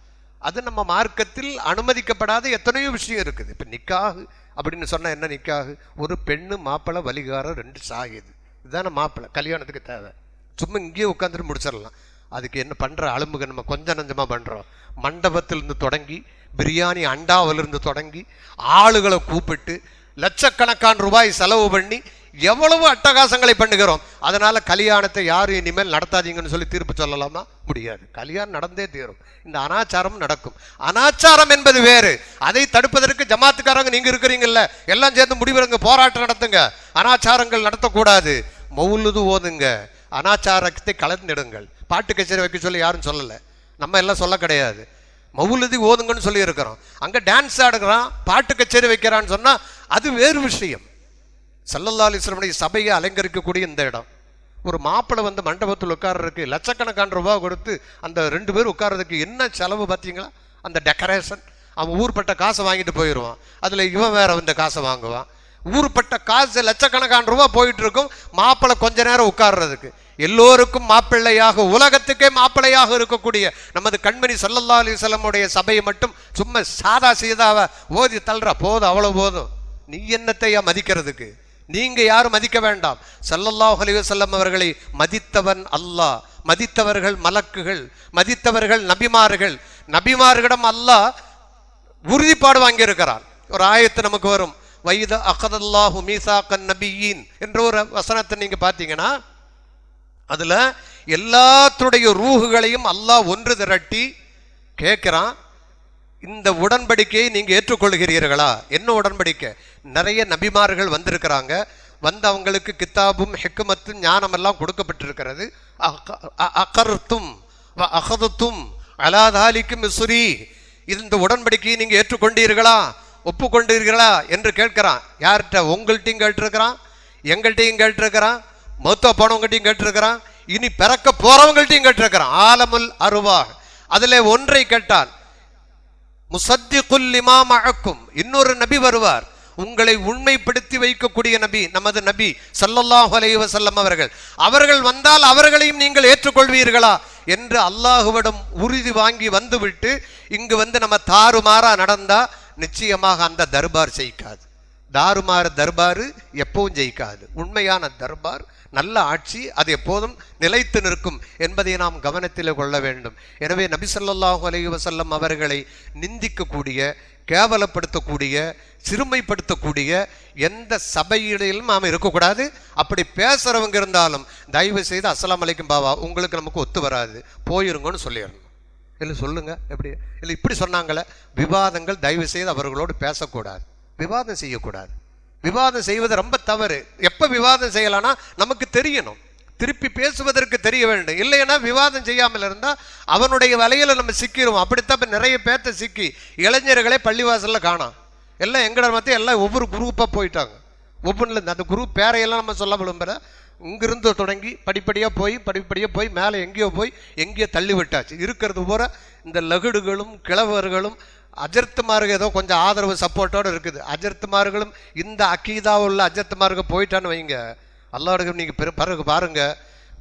அது நம்ம மார்க்கத்தில் அனுமதிக்கப்படாத எத்தனையோ விஷயம் இருக்குது. இப்போ நிக்காஹு அப்படின்னு சொன்னால் என்ன? நிக்காஹு ஒரு பெண்ணு மாப்பிள்ளை வலிகாரம் 2 சாகிது, இதுதானே மாப்பிள்ளை கல்யாணத்துக்கு தேவை. சும்மா இங்கேயே உட்காந்துட்டு முடிச்சிடலாம். அதுக்கு என்ன பண்ணுற அலும்புக நம்ம கொஞ்சம் நஞ்சமாக பண்ணுறோம். மண்டபத்திலிருந்து தொடங்கி, பிரியாணி அண்டாவிலிருந்து தொடங்கி, ஆளுகளை கூப்பிட்டு லட்சக்கணக்கான ரூபாய் செலவு பண்ணி எவ்வளவு அட்டகாசங்களை பண்ணுகிறோம். அதனால கல்யாணத்தை யாரும் இனிமேல் நடத்தாதீங்கன்னு சொல்லி தீர்ப்பு சொல்லலாமா? முடியாது. கல்யாணம் நடந்தே தீரும். இந்த அனாச்சாரம் நடக்கும். அனாச்சாரம் என்பது வேறு. அதை தடுப்பதற்கு ஜமாத்துக்காரங்க நீங்க இருக்கிறீங்கல்ல, எல்லாம் சேர்ந்து முடிவெடுங்க, போராட்டம் நடத்துங்க. அனாச்சாரங்கள் நடத்தக்கூடாது. மௌலுது ஓதுங்க, அனாச்சாரத்தை கலந்துடுங்கள். பாட்டு கச்சேரி வைக்க சொல்லி யாரும் சொல்லலை, நம்ம எல்லாம் சொல்ல கிடையாது. மௌலுதி ஓதுங்கன்னு சொல்லி இருக்கிறோம். அங்க டான்ஸ் ஆடுகிறான், பாட்டு கச்சேரி வைக்கிறான்னு சொன்னா அது வேறு விஷயம். ஸல்லல்லாஹு அலைஹி வஸல்லம் சபையை அலங்கரிக்கக்கூடிய இந்த இடம், ஒரு மாப்பிள்ளை வந்து மண்டபத்தில் உட்கார்றதுக்கு லட்சக்கணக்கான ரூபாய் கொடுத்து அந்த 2 பேர் உட்கார்றதுக்கு என்ன செலவு பார்த்தீங்களா? அந்த டெக்கரேஷன், அவன் ஊர்பட்ட காசை வாங்கிட்டு போயிடுவான், அதில் இவன் வேற வந்து காசை வாங்குவான். ஊர்பட்ட காசு லட்சக்கணக்கான ரூபாய் போயிட்டு இருக்கும் மாப்பிள்ளை கொஞ்ச நேரம் உட்கார்றதுக்கு. எல்லோருக்கும் மாப்பிள்ளையாக, உலகத்துக்கே மாப்பிள்ளையாக இருக்கக்கூடிய நமது கண்மணி ஸல்லல்லாஹு அலைஹி வஸல்லம் உடைய சபையை மட்டும் சும்மா சாதா சீதாவை ஓதி தள்ளுற போதும், அவ்வளவு போதும். நீ என்னத்தையா மதிக்கிறதுக்கு? நீங்க யாரும் மதிக்க வேண்டாம். ஸல்லல்லாஹு அலைஹி வஸல்லம் அவர்களை மதித்தவன் அல்லாஹ், மதித்தவர்கள் மலக்குகள், மதித்தவர்கள் நபிமார்கள். நபிமார்களிடம் அல்லாஹ் உறுதிப்பாடு வாங்கி இருக்கிறார். ஒரு ஆயத்து நமக்கு வரும், வைத அகதல்லாஹு மீசாக்கன் நபியின் என்ற ஒரு வசனத்தை நீங்க பார்த்தீங்கன்னா அதுல எல்லாத்துடைய ரூஹுகளையும் அல்லாஹ் ஒன்று திரட்டி கேட்கிறான், இந்த உடன்படிக்கையை நீங்க ஏற்றுக்கொள்கிறீர்களா? என்ன உடன்படிக்கை? நிறைய நபிமார்கள் வந்திருக்கிறாங்க, வந்து அவங்களுக்கு கித்தாபும் ஹிக்மத்தும் ஞானம் எல்லாம் கொடுக்கப்பட்டிருக்கிறது. அகர்த்தும் அகதுத்தும் அலாதாலிக்கு மிஸ்ரி, இந்த உடன்படிக்கையை நீங்க ஏற்றுக்கொண்டீர்களா, ஒப்புக்கொண்டீர்களா என்று கேட்கிறான். யார்கிட்ட? உங்கள்கிட்டையும் கேட்டிருக்கிறான், எங்கள்கிட்டையும் கேட்டிருக்கிறான், மொத்த போனவங்கள்ட்டையும் கேட்டிருக்கிறான், இனி பிறக்க போறவங்கள்ட்டையும் கேட்டிருக்கிறான். ஆலமுல் அருவா அதுல ஒன்றை கேட்டான், முசத்திகுல் லிமா மஅக்கும், இன்னொரு நபி வருவார், உங்களை உண்மைப்படுத்தி வைக்கக்கூடிய நபி, நமது நபி ஸல்லல்லாஹு அலைஹி வஸல்லம் அவர்கள் வந்தால் அவர்களையும் நீங்கள் ஏற்றுக்கொள்வீர்களா என்று அல்லாஹுவிடம் உறுதி வாங்கி வந்துவிட்டு இங்கு வந்து நம்ம தாறுமாறா நடந்தா நிச்சயமாக அந்த தர்பார் ஜெயிக்காது. தாறுமாறு தர்பார் எப்பவும் ஜெயிக்காது. உண்மையான தர்பார், நல்ல ஆட்சி, அது எப்போதும் நிலைத்து நிற்கும் என்பதை நாம் கவனத்தில் கொள்ள வேண்டும். எனவே நபி ஸல்லல்லாஹு அலைஹி வஸல்லம் அவர்களை நிந்திக்கக்கூடிய, கேவலப்படுத்தக்கூடிய, சிறுமைப்படுத்தக்கூடிய எந்த சபையிலும் நாம் இருக்கக்கூடாது. அப்படி பேசுறவங்க இருந்தாலும் தயவு செய்து அஸ்ஸலாமு அலைக்கும் பாவா, உங்களுக்கு நமக்கு ஒத்து வராது, போயிருங்கன்னு சொல்லிடணும். இல்லை சொல்லுங்க, எப்படி இல்லை இப்படி சொன்னாங்களே, விவாதங்கள் தயவு செய்து அவர்களோடு பேசக்கூடாது, விவாதம் செய்யக்கூடாது. விவாதம் செய்வது ரொம்ப தவறு. எப்ப விவாதம் செய்யலாம்னா நமக்கு தெரியணும், திருப்பி பேசுவதற்கு தெரிய வேண்டும். இல்லைன்னா விவாதம் செய்யாமல் இருந்தா அவனுடைய வலையில நம்ம சிக்கிடுவோம். அப்படித்தான் நிறைய பேர்த்த சிக்கி இளைஞர்களே பள்ளிவாசல்ல காணோம். எல்லாம் எங்கட மத்திய எல்லாம் ஒவ்வொரு குரூப்பா போயிட்டாங்க. ஒவ்வொன்றுல அந்த குரூப் பேரையெல்லாம் நம்ம சொல்ல விரும்புகிற, இங்கிருந்து தொடங்கி படிப்படியாக போய் மேலே எங்கேயோ தள்ளி விட்டாச்சு. இருக்கிறது பூரா இந்த லகுடுகளும் கிழவர்களும் அஜர்த்துமார்கள் ஏதோ கொஞ்சம் ஆதரவு சப்போர்ட்டோடு இருக்குது. அஜர்த்துமார்களும் இந்த அக்கீதா உள்ள அஜர்த்துமார்கள் போயிட்டான்னு வைங்க, அல்லாஹ்வுக்கு நீங்கள் பிறகு பாருங்க,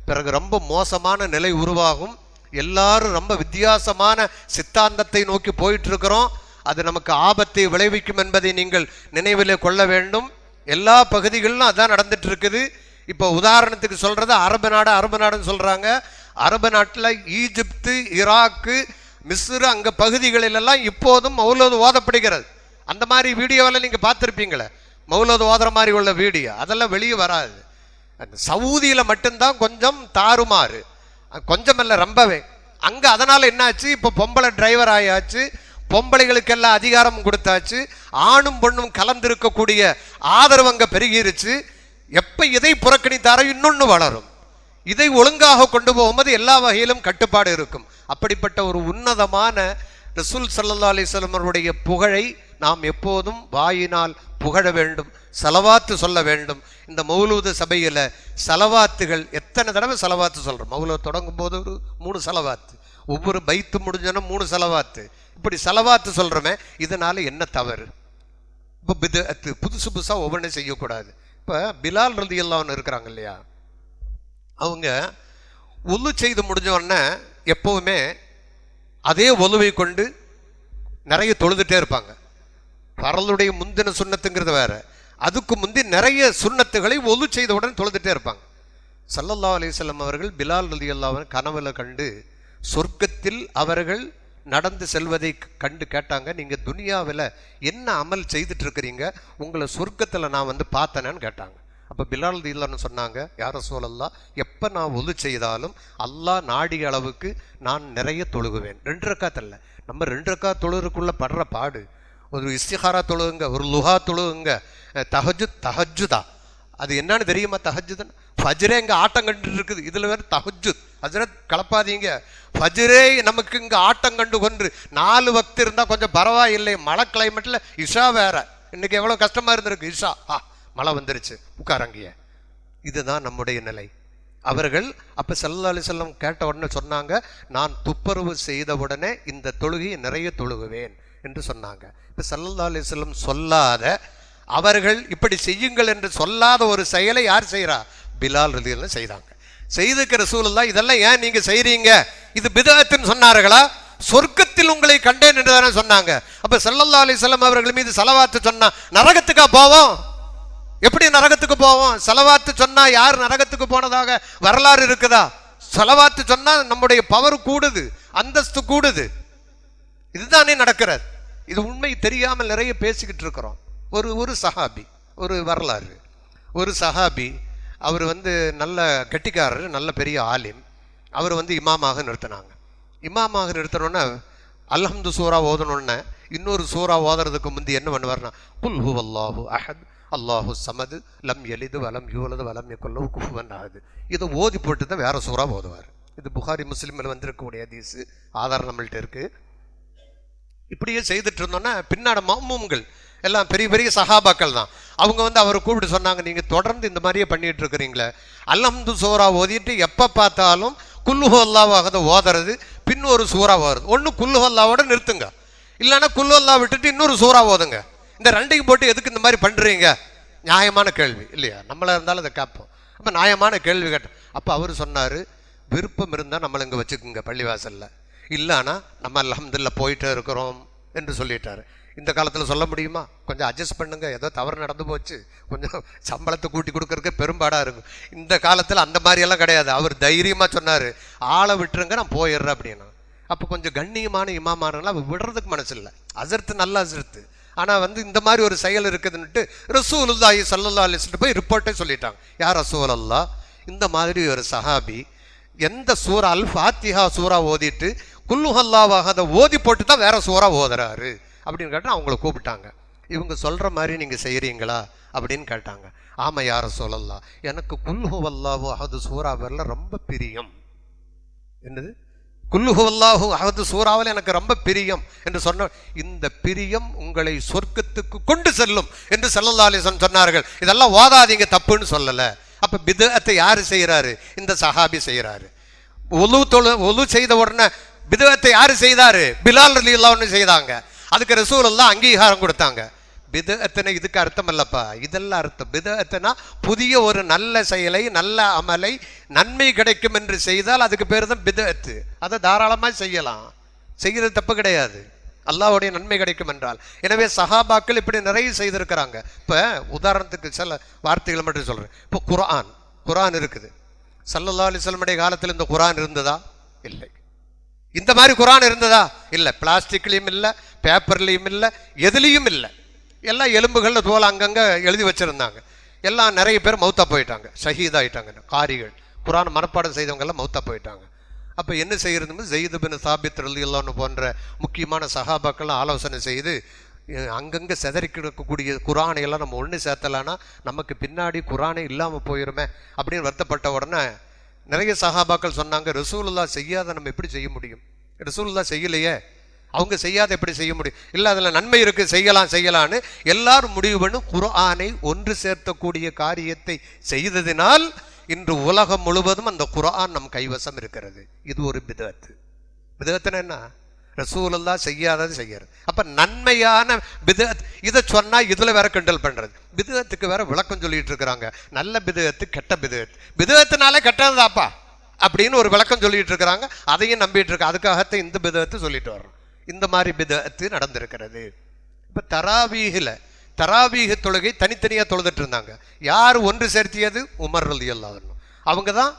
பிறகு ரொம்ப மோசமான நிலை உருவாகும். எல்லாரும் ரொம்ப வித்தியாசமான சித்தாந்தத்தை நோக்கி போயிட்டு இருக்கிறோம். அது நமக்கு ஆபத்தை விளைவிக்கும் என்பதை நீங்கள் நினைவிலே கொள்ள வேண்டும். எல்லா பகுதிகளிலும் அதான் நடந்துட்டு இருக்குது. இப்போ உதாரணத்துக்கு சொல்றது அரபு நாடுன்னு சொல்றாங்க. அரபு நாட்டில் ஈஜிப்து, ஈராக்கு, மிஸ்ரு அங்க பகுதிகளிலெல்லாம் இப்போதும் மௌலூது ஓதப்படுகிறது. அந்த மாதிரி வீடியோவில் நீங்க பார்த்துருப்பீங்களே, மௌலூது ஓதுற மாதிரி உள்ள வீடியோ, அதெல்லாம் வெளியே வராது. சவுதியில மட்டும்தான் கொஞ்சம் தாறுமாறு, கொஞ்சம் இல்லை ரொம்பவே. அங்க அதனால என்னாச்சு, இப்போ பொம்பளை டிரைவர் ஆயாச்சு, பொம்பளைகளுக்கெல்லாம் அதிகாரம் கொடுத்தாச்சு, ஆணும் பொண்ணும் கலந்திருக்கக்கூடிய ஆதரவு அங்க பெருகிருச்சு. எப்ப இதை புறக்கணித்தாரோ இன்னொன்னு வளரும். இதை ஒழுங்காக கொண்டு போகும்போது எல்லா வகையிலும் கட்டுப்பாடு இருக்கும். அப்படிப்பட்ட ஒரு உன்னதமான ரசூல் ஸல்லல்லாஹு அலைஹி வஸல்லம் அவருடைய புகழை நாம் எப்போதும் வாயினால் புகழ வேண்டும், சலவாத்து சொல்ல வேண்டும். இந்த மௌலூது சபையில சலவாத்துகள் எத்தனை தடவை சலவாத்து சொல்றோம். மௌலூது தொடங்கும் போது ஒரு 3 சலவாத்து, ஒவ்வொரு பைத்து முடிஞ்சோன்னா 3 சலவாத்து, இப்படி சலவாத்து சொல்றோமே, இதனால என்ன தவறு? இப்போ பித்அத், புதுசா ஒவ்வொன்றும் செய்யக்கூடாது. இப்போ பிலால் ரலியல்லாஹு அன்ஹு இருக்கிறாங்க இல்லையா, அவங்க ஒலு செய்து முடிஞ்ச உடனே எப்பவுமே அதே ஒலுவை கொண்டு நிறைய தொழுதுட்டே இருப்பாங்க. பரலுடைய முந்தின சுண்ணத்துங்கிறது வேற, அதுக்கு முந்தி நிறைய சுண்ணத்துகளை ஒலு செய்த உடனே தொழுதுட்டே இருப்பாங்க. ஸல்லல்லாஹு அலைஹி வஸல்லம் அவர்கள் பிலால் ரலியல்லாஹு அன்ஹு கனவுல கண்டு சொர்க்கத்தில் அவர்கள் நடந்து செல்வதை கண்டு கேட்டாங்க, நீங்க துனியாவில் என்ன அமல் செய்துட்டு இருக்கிறீங்க, உங்களை சொர்க்கத்தில் நான் வந்து பார்த்தேன்னு கேட்டாங்க. அப்போ பிலால் ரலியல்லாஹு சொன்னாங்க, யா ரசூலல்லாஹ், எப்போ நான் ஒலு செய்தாலும் அல்லாஹ் நாடிய அளவுக்கு நான் நிறைய தொழுகுவேன். 2 ரக்காத் இல்லை, நம்ம 2 ரக்காத் தொழுகிறதுக்குள்ள படுற பாடு. ஒரு இஸ்திகாரா தொழுகுங்க, ஒரு லுஹா தொழுகுங்க, தஹஜுதா, அது என்னன்னு தெரியுமா? தஹஜுதன் ஃபஜ்ரே இங்கே ஆட்டம் கண்டு இருக்குது, இதில் வேறு தஹஜுத். ஹஜ்ரத் கலப்பாதீங்க, ஃபஜ்ரே நமக்கு இங்கே ஆட்டம் கண்டு கொன்று 4 வக்து இருந்தால் கொஞ்சம் பரவாயில்லை. மழை கிளைமேட்டில் இஷா வேற, இன்னைக்கு எவ்வளோ கஷ்டமாக இருந்திருக்கு. இஷா மழை வந்துருச்சு, உட்காரங்கிய. இதுதான் நம்முடைய நிலை. அவர்கள் அப்போ ஸல்லல்லாஹு அலைஹி வஸல்லம் கேட்ட உடனே சொன்னாங்க, நான் துப்புரவு செய்த உடனே இந்த தொழுகையை நிறைய தொழுகுவேன் என்று சொன்னாங்க. இப்போ ஸல்லல்லாஹு அலைஹி வஸல்லம் சொல்லாத, அவர்கள் இப்படி செய்யுங்கள் என்று சொல்லாத ஒரு செயலை யார் செய்கிறா? பிலால் ரலியல்லாஹு செய்தாங்க. செய்துக்க ரசூலுல்லாஹ், இதெல்லாம் ஏன் நீங்க செய்றீங்க, இது பித்அத்னு சொன்னார்களா? சொர்க்கத்தில் உங்களை கண்டேன் என்று தானே சொன்னாங்க. அப்ப ஸல்லல்லாஹு அலைஹி வஸல்லம் அவர்கள் மீது ஸலவாத்து சொன்னா நரகத்துக்கா போவோம்? எப்படி நரகத்துக்கு போவோம்? ஸலவாத்து சொன்னா யார் நரகத்துக்கு போனதாக வரலாறு இருக்குதா? ஸலவாத்து சொன்னா நம்முடைய பவர் கூடுது, அந்தஸ்து கூடுது. இதுதானே நடக்கிறது. இது உண்மை தெரியாமல் நிறைய பேசிக்கிட்டு இருக்கிறோம். ஒரு சஹாபி, ஒரு வரலாறு, ஒரு சஹாபி, அவர் வந்து நல்ல கெட்டிக்காரர், நல்ல பெரிய ஆலிம். அவர் இமாமாக நிறுத்தினாங்க. இமாமாக நிறுத்தினோன்னே அல்ஹம்து சூரா ஓதணுன்னே இன்னொரு சூரா ஓதுறதுக்கு முந்தி என்ன பண்ணுவார்னா, குல் ஹுவல்லாஹு அஹத் அல்லாஹு சமது லம் எலிது வலம் யூலது வலம் யகுல் லஹு குஃபுவன் அஹத். இதை ஓதி போட்டு தான் வேற சூறா ஓதுவார். இது புகாரி முஸ்லிமில் வந்திருக்கக்கூடிய ஹதீஸ், ஆதாரம் நம்மள்ட்ட இருக்கு. இப்படியே செய்துட்டு இருந்தோன்னா பின்னாடி மஅ்மூம்கள் எல்லாம் பெரிய பெரிய சஹாபாக்கள் தான். அவங்க அவரை கூப்பிட்டு சொன்னாங்க, நீங்க தொடர்ந்து இந்த மாதிரியே பண்ணிட்டு இருக்கிறீங்களே, அல்ஹம்து சூரா ஓதிட்டு எப்ப பார்த்தாலும் குல்ஹு அல்லாஹு அஹத் ஓதுறது, பின் ஒரு சூறா வருது. ஒன்று குல்ஹு அல்லாவோட நிறுத்துங்க, இல்லைன்னா குல்ஹு அல்லாஹ் விட்டுட்டு இன்னொரு சூறா ஓதுங்க. இந்த ரெண்டையும் போட்டு எதுக்கு இந்த மாதிரி பண்றீங்க? நியாயமான கேள்வி இல்லையா? நம்மளா இருந்தாலும் அதை கேட்போம். அப்ப நியாயமான கேள்வி கேட்டோம். அப்ப அவர் சொன்னாரு, விருப்பம் இருந்தால் நம்மளை இங்கே வச்சுக்குங்க பள்ளிவாசல்ல, இல்லைன்னா நம்ம அல்ஹம்துலில்லாஹ் போயிட்டே இருக்கிறோம் என்று சொல்லிட்டாரு. இந்த காலத்தில் சொல்ல முடியுமா? கொஞ்சம் அட்ஜஸ்ட் பண்ணுங்க, ஏதோ தவறு நடந்து போச்சு, கொஞ்சம் சம்பளத்தை கூட்டி கொடுக்கறதுக்கு பெரும்பாடாக இருக்கும். இந்த காலத்தில் அந்த மாதிரியெல்லாம் கிடையாது. அவர் தைரியமாக சொன்னார், ஆளை விட்டுருங்க நான் போயிடுறேன் அப்படின்னா. அப்போ கொஞ்சம் கண்ணியமான இமாமானலாம் அவர் விடுறதுக்கு மனசு இல்லை. அசர்த்து நல்ல அசர்த்து, ஆனால் இந்த மாதிரி ஒரு செயல் இருக்குதுன்னுட்டு ரசூலுல்லாஹி ஸல்லல்லாஹு அலைஹி வஸல்லம் போய் ரிப்போர்ட்டே சொல்லிட்டாங்க. யார் ரசூலல்லாஹ், இந்த மாதிரி ஒரு சஹாபி எந்த சூரா அல் ஃபாத்திஹா சூரா ஓதிட்டு குல்ஹு அல்லாஹு அஹத் ஓதி போட்டு தான் வேற சூரா ஓதுறாரு அப்படின்னு கேட்டால் அவங்கள கூப்பிட்டாங்க. இவங்க சொல்ற மாதிரி நீங்க செய்யறீங்களா அப்படின்னு கேட்டாங்க. ஆமா யா ரசூலல்லாஹ், எனக்கு குல்ஹு அல்லாஹு அஹத் சூறாவில் ரொம்ப பிரியம். என்னது? குல்ஹு அல்லாஹு அஹத் சூறாவில் எனக்கு ரொம்ப பிரியம் என்று சொன்ன, இந்த பிரியம் உங்களை சொர்க்கத்துக்கு கொண்டு செல்லும் என்று ஸல்லல்லாஹு அலைஹி வஸல்லம் சொன்னார்கள். இதெல்லாம் ஓதாதீங்க, தப்புன்னு சொல்லல. அப்ப பித்அத்தை யாரு செய்யறாரு? இந்த சஹாபி செய்யறாரு. ஒலு செய்த உடனே பித்அத்தை யாரு செய்தாரு? பிலால் ரலியல்லாஹு அன்ஹு செய்தாங்க. அதுக்கு ரசூலுல்லாஹ் அங்கீகாரம் கொடுத்தாங்க. பித்அத்துனா இதுக்கு அர்த்தம் இல்லப்பா, இதெல்லாம் அர்த்தம். பித்அத்துனா புதிய ஒரு நல்ல செயலை, நல்ல அமலை, நன்மை கிடைக்கும் என்று செய்தால் அதுக்கு பேர் தான் பித்அத்து. அதை தாராளமாக செய்யலாம், செய்கிறது தப்பு கிடையாது, அல்லாஹ்வுடைய நன்மை கிடைக்கும் என்றால். எனவே சஹாபாக்கள் இப்படி நிறைய செய்திருக்கிறாங்க. இப்போ உதாரணத்துக்கு சில வார்த்தைகள் மட்டும் சொல்றேன். இப்போ குர்ஆன் இருக்குது. ஸல்லல்லாஹு அலைஹி வஸல்லம் காலத்தில் இந்த குர்ஆன் இருந்ததா? இல்லை. இந்த மாதிரி குர்ஆன் இருந்ததா? இல்லை. பிளாஸ்டிக்லையும் இல்லை, பேப்பர்லையும் இல்லை, எதுலேயும் இல்லை. எல்லாம் எலும்புகளில் தோல் அங்கங்கே எழுதி வச்சிருந்தாங்க. எல்லாம் நிறைய பேர் மௌத்தா போயிட்டாங்க, ஷஹீதாயிட்டாங்க. காரிகள் குர்ஆன் மனப்பாடம் செய்தவங்க எல்லாம் மௌத்தா போயிட்டாங்க. அப்போ என்ன செய்யறது? ஸைத் பின் சாபித் ரலியல்லாஹு அன்ஹு போன்ற முக்கியமான சஹாபாக்கள்லாம் ஆலோசனை செய்து, அங்கங்கே செதறி கிடக்கக்கூடிய குர்ஆனை எல்லாம் நம்ம ஒன்று சேர்த்தலான்னா நமக்கு பின்னாடி குர்ஆனே இல்லாமல் போயிருமே அப்படின்னு வருத்தப்பட்ட உடனே நிறைய சஹாபாக்கள் சொன்னாங்க, ரசூலுல்லாஹ் செய்யாத நம்ம எப்படி செய்ய முடியும்? ரசூலுல்லாஹ் செய்யலையே, அவங்க செய்யாத எப்படி செய்ய முடியும்? இல்லை அதில் நன்மை இருக்கு, செய்யலான்னு எல்லாரும் முடிவு பண்ணி குர்ஆனை ஒன்று சேர்த்தக்கூடிய காரியத்தை செய்ததினால் இன்று உலகம் முழுவதும் அந்த குர்ஆன் நம் கைவசம் இருக்கிறது. இது ஒரு பித்அத். பித்அத்னா என்ன? ரசூலுல்லாஹ் செய்யாதது செய்யறது. அப்ப நன்மையான பித்அத். இதை சொன்னா இதுல வேற கிண்டல் பண்றது. பித்அத்துக்கு வேற விளக்கம் சொல்லிட்டு இருக்கிறாங்க. நல்ல பித்அத், கெட்ட பித்அத். பித்அத்னாலே கெட்டதாப்பா அப்படின்னு ஒரு விளக்கம் சொல்லிட்டு இருக்கிறாங்க. அதையும் நம்பிட்டு இருக்க. அதுக்காகத்தான் இந்த பித்அத் சொல்லிட்டு வர்றோம். இந்த மாதிரி பித்அத் நடந்திருக்கிறது. இப்ப தராவீஹ் தொழுகை தனித்தனியா தொழுதுட்டு இருந்தாங்க. யார் ஒன்று சேர்த்தியது? உமர் ரலியல்லாஹு அன்ஹு. அவங்க தான்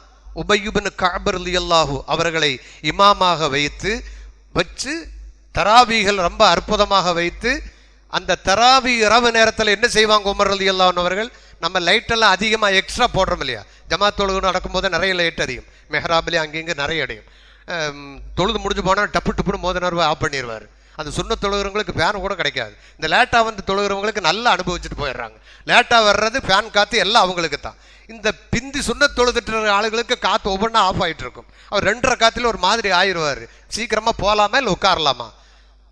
உபய் இப்னு கஅப் ரலியல்லாஹு அவர்களை இமாமாக வச்சு தராவீகள் ரொம்ப அற்புதமாக வைத்து, அந்த தராவி இரவு நேரத்தில் என்ன செய்வாங்க உமர் ரலியல்லாஹு அன்ஹு அவர்கள்? நம்ம லைட்டெல்லாம் அதிகமாக எக்ஸ்ட்ரா போடுறோம் இல்லையா? ஜமாத் தொழுகை நடக்கும்போது நிறைய லைட் அடியும், மெஹராப்லேயே அங்கேங்க நிறைய அடியும். தொழுது முடிஞ்சு போனால் டப்புன்னு மோதனர்வை ஆஃப் பண்ணிடுவார். அந்த சுண்ண தொழுகிறவங்களுக்கு ஃபேன் கூட கிடைக்காது. இந்த லேட்டாக தொழுகிறவங்களுக்கு நல்லா அனுபவிச்சுட்டு போயிடுறாங்க. லேட்டாக வர்றது ஃபேன் காற்று எல்லாம் அவங்களுக்கு தான். இந்த பிந்தி சுண்ண தொழுதுட்டு ஆளுகளுக்கு காற்று ஒவ்வொன்றா ஆஃப் ஆகிட்டு இருக்கும். அவர் 2.5 காற்றுல ஒரு மாதிரி ஆயிடுவார். சீக்கிரமாக போகலாமா இல்லை உட்காரலாமா?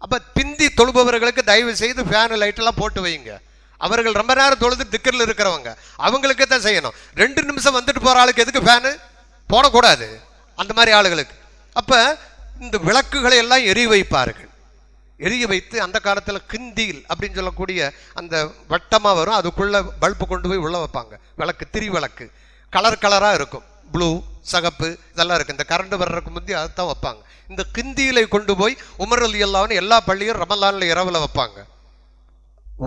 அப்போ பிந்தி தொழுபவர்களுக்கு தயவு செய்து ஃபேனு லைட்டெல்லாம் போட்டு வைங்க. அவர்கள் ரொம்ப நேரம் தொழுது திக்கரில் இருக்கிறவங்க, அவங்களுக்கு தான் செய்யணும். 2 நிமிஷம் வந்துட்டு போகிற ஆளுக்கு எதுக்கு ஃபேனு போடக்கூடாது? அந்த மாதிரி ஆளுகளுக்கு. அப்போ இந்த விளக்குகளை எல்லாம் எரிய வைத்து அந்த காலத்தில் கிந்தீல் அப்படின்னு சொல்லக்கூடிய அந்த வட்டமாக வரும், அதுக்குள்ள பல்பு கொண்டு போய் உள்ள வைப்பாங்க. விளக்கு, திரி விளக்கு, கலராக இருக்கும், ப்ளூ, சகப்பு இதெல்லாம் இருக்கு. இந்த கரண்ட் வர்றதுக்கு முந்தி அதைத்தான் வைப்பாங்க. இந்த கிந்தீலை கொண்டு போய் உமர் ரலியல்லாஹு அன்ஹு எல்லா பள்ளியும் ரமலான்ல இரவுல வைப்பாங்க.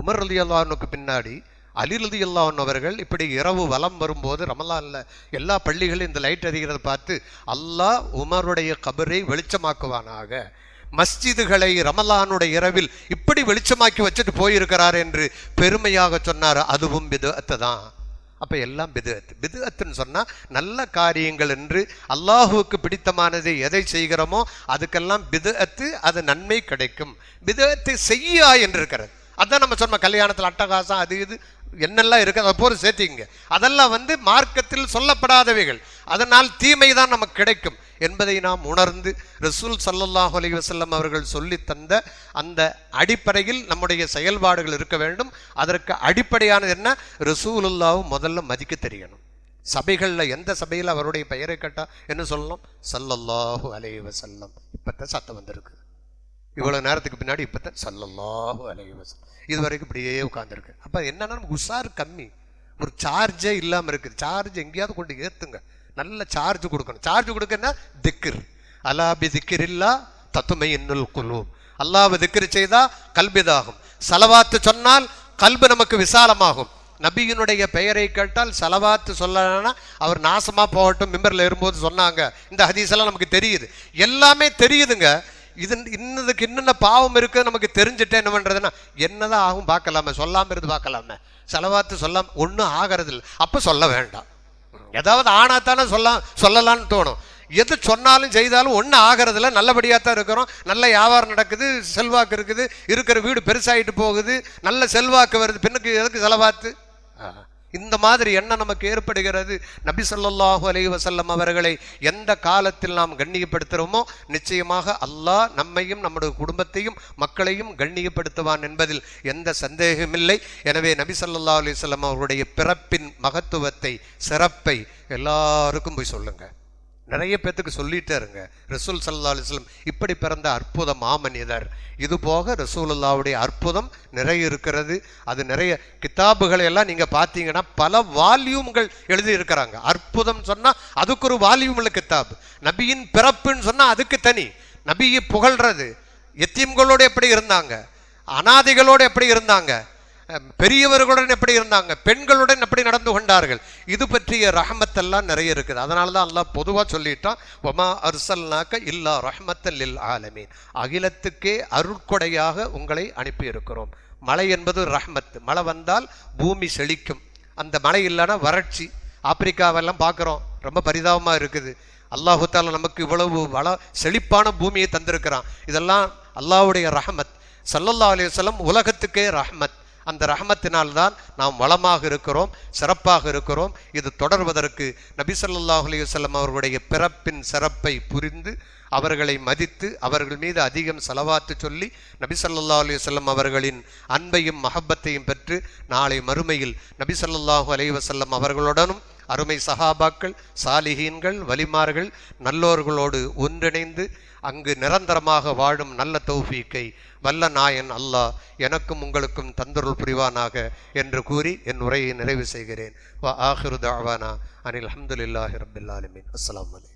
உமர் ரலியல்லாஹு அன்ஹுக்கு பின்னாடி அலி ரலியல்லாஹு அன்ஹு அவர்கள் இப்படி இரவு வலம் வரும்போது ரமலான்ல எல்லா பள்ளிகளும் இந்த லைட் எரிகிறத பார்த்து, அல்லாஹ் உமருடைய கபரை வெளிச்சமாக்குவானாக, மஸ்ஜிதுகளை ரமலானுடைய இரவில் இப்படி வெளிச்சமாக்கி வச்சுட்டு போயிருக்கிறார் என்று பெருமையாக சொன்னார். அதுவும் பித்அத் தான். அப்ப எல்லாம் பிதுஅத். பிதுஅத்துன்னு சொன்னா நல்ல காரியங்கள் என்று அல்லாஹுவுக்கு பிடித்தமானதை எதை செய்கிறோமோ அதுக்கெல்லாம் பிதுஅத்து, அது நன்மை கிடைக்கும். பிதுஅத்தை செய்யா என்று இருக்கிறது. அதான் நம்ம சொன்ன கல்யாணத்தில் அட்டகாசம் அது இது என்னெல்லாம் இருக்கு அதை போல சேர்த்திங்க. அதெல்லாம் மார்க்கத்தில் சொல்லப்படாதவைகள், அதனால் தீமை தான் நமக்கு கிடைக்கும் என்பதை நாம் உணர்ந்து ரசூல் ஸல்லல்லாஹு அலைஹி வஸல்லம் அவர்கள் சொல்லி தந்த அந்த அடிப்படையில் நம்முடைய செயல்பாடுகள் இருக்க வேண்டும். அதற்கு அடிப்படையானது என்ன? ரசூலுல்லாஹ் முதல்ல மதிக்க தெரியணும். சபைகளில் எந்த சபையில் அவருடைய பெயரை கேட்டா என்ன சொல்லணும்? ஸல்லல்லாஹு அலைஹி வஸல்லம். இப்பதான் சத்தம் வந்திருக்கு, இவ்வளவு நேரத்துக்கு பின்னாடி இப்பதான் ஸல்லல்லாஹு அலைஹி வஸல்லம். இது வரைக்கும் இப்படியே உட்கார்ந்துருக்கு. அப்ப என்னன்னா நமக்கு உஷார் கம்மி, ஒரு சார்ஜே இல்லாம இருக்குது. சார்ஜ் எங்கேயாவது கொண்டு ஏத்துங்க, நல்ல சார்ஜ் கொடுக்கணும். சார்ஜ் கொடுக்கன்னா திக்ர், அலா பி திக்ரில்லா தத்மையின்னுல் குலூப். அல்லாஹ்வை திக்ர் செய்தா கல்பிதாகும். ஸலவாத்து சொன்னால் கல்பு நமக்கு விசாலமாகும். நபியினுடைய பெயரை கேட்டால் ஸலவாத்து சொல்லலைன்னா அவர் நாசமா போகட்டும் மிம்பர்ல ஏறும்போது சொன்னாங்க. இந்த ஹதீஸ் எல்லாம் நமக்கு தெரியுது, எல்லாமே தெரியுதுங்க. இது இன்னதுக்கு என்னென்ன பாவம் இருக்கு நமக்கு தெரிஞ்சுட்டே என்ன பண்றதுன்னா என்னதான் ஆகும் பார்க்கலாமே, சொல்லாம இருந்து பார்க்கலாமே. ஸலவாத்து சொல்லாம ஒன்றும் ஆகிறது இல்லை, அப்ப சொல்ல வேண்டாம். ஏதாவது ஆனாத்தானே சொல்லலான்னு தோணும். எது சொன்னாலும் செய்தாலும் ஒன்றும் ஆகிறதுல நல்லபடியாக தான் இருக்கிறோம். நல்ல வியாபாரம் நடக்குது, செல்வாக்கு இருக்குது, இருக்கிற வீடு பெருசாகிட்டு போகுது, நல்ல செல்வாக்கு வருது, பின்னுக்கு எதுக்கு ஸலவாத்து? இந்த மாதிரி எண்ணம் நமக்கு ஏற்படுகிறது. நபி ஸல்லல்லாஹு அலைஹி வஸல்லம் அவர்களை எந்த காலத்தில் நாம் கண்ணியப்படுத்துகிறோமோ நிச்சயமாக அல்லாஹ் நம்மையும் நம்முடைய குடும்பத்தையும் மக்களையும் கண்ணியப்படுத்துவான் என்பதில் எந்த சந்தேகமில்லை. எனவே நபி ஸல்லல்லாஹு அலைஹி வஸல்லம் அவருடைய பிறப்பின் மகத்துவத்தை, சிறப்பை எல்லாருக்கும் போய் சொல்லுங்க. நிறைய பேத்துக்கு சொல்லிட்டே இருங்க. ரசூல் ஸல்லல்லாஹு அலைஹி வஸல்லம் இப்படி பிறந்த அற்புத மாமனிதர். இது போக ரசூலுல்லாஹ்வுடைய அற்புதம் நிறைய இருக்கிறது. அது நிறைய கிதாபுகளை எல்லாம் நீங்க பார்த்தீங்கன்னா பல வால்யூம்கள் எழுதி இருக்கிறாங்க. அற்புதம் சொன்னா அதுக்கு ஒரு வால்யூம் உள்ள கிதாப். நபியின் பிறப்புன்னு சொன்னா அதுக்கு தனி. நபியை புகழ்றது, எத்தீம்களோடு எப்படி இருந்தாங்க, அனாதைகளோடு எப்படி இருந்தாங்க, பெரியவர்களுடன் எப்படி இருந்தாங்க, பெண்களுடன் எப்படி நடந்து கொண்டார்கள், இது பற்றிய ரஹமத்தெல்லாம் நிறைய இருக்குது. அதனால தான் அல்லாஹ் பொதுவாக சொல்லிட்டான், வமா அர்சல்னாக்க இல்லா ரஹ்மத்தல் லில் ஆலமீன், அகிலத்துக்கே அருட்கொடையாக உங்களை அனுப்பி இருக்கிறோம். மழை என்பது ரஹ்மத். மழை வந்தால் பூமி செழிக்கும். அந்த மழை இல்லைன்னா வறட்சி. ஆப்பிரிக்காவெல்லாம் பார்க்குறோம், ரொம்ப பரிதாபமாக இருக்குது. அல்லாஹு தாலா நமக்கு இவ்வளவு செழிப்பான பூமியை தந்திருக்கிறான். இதெல்லாம் அல்லாஹ்வுடைய ரஹமத். ஸல்லல்லாஹு அலைஹி வஸல்லம் உலகத்துக்கே ரஹமத். அந்த ரஹமத்தினால்தான் நாம் வளமாக இருக்கிறோம், சிறப்பாக இருக்கிறோம். இது தொடர்வதற்கு நபி ஸல்லல்லாஹு அலைஹி வஸல்லம் அவர்களுடைய பிறப்பின் சிறப்பை புரிந்து அவர்களை மதித்து அவர்கள் மீது அதிகம் ஸலவாத்து சொல்லி நபி ஸல்லல்லாஹு அலைஹி வஸல்லம் அவர்களின் அன்பையும் மஹப்பத்தையும் பெற்று நாளை மறுமையில் நபி ஸல்லல்லாஹு அலைஹி வஸல்லம் அவர்களுடனும் அருமை சஹாபாக்கள், சாலிஹீன்கள், வலிமார்கள், நல்லோர்களோடு ஒன்றிணைந்து அங்கு நிரந்தரமாக வாழும் நல்ல தௌஃபீக்கை வல்ல நாயன் அல்லாஹ் எனக்கும் உங்களுக்கும் தந்தருள் புரிவானாக என்று கூறி என் உரையை நிறைவு செய்கிறேன். வ ஆஹிரு தஅவானா அனில் ஹம்துலில்லாஹி ரப்பில் ஆலமீன். அஸ்ஸலாமு அலைக்கும்.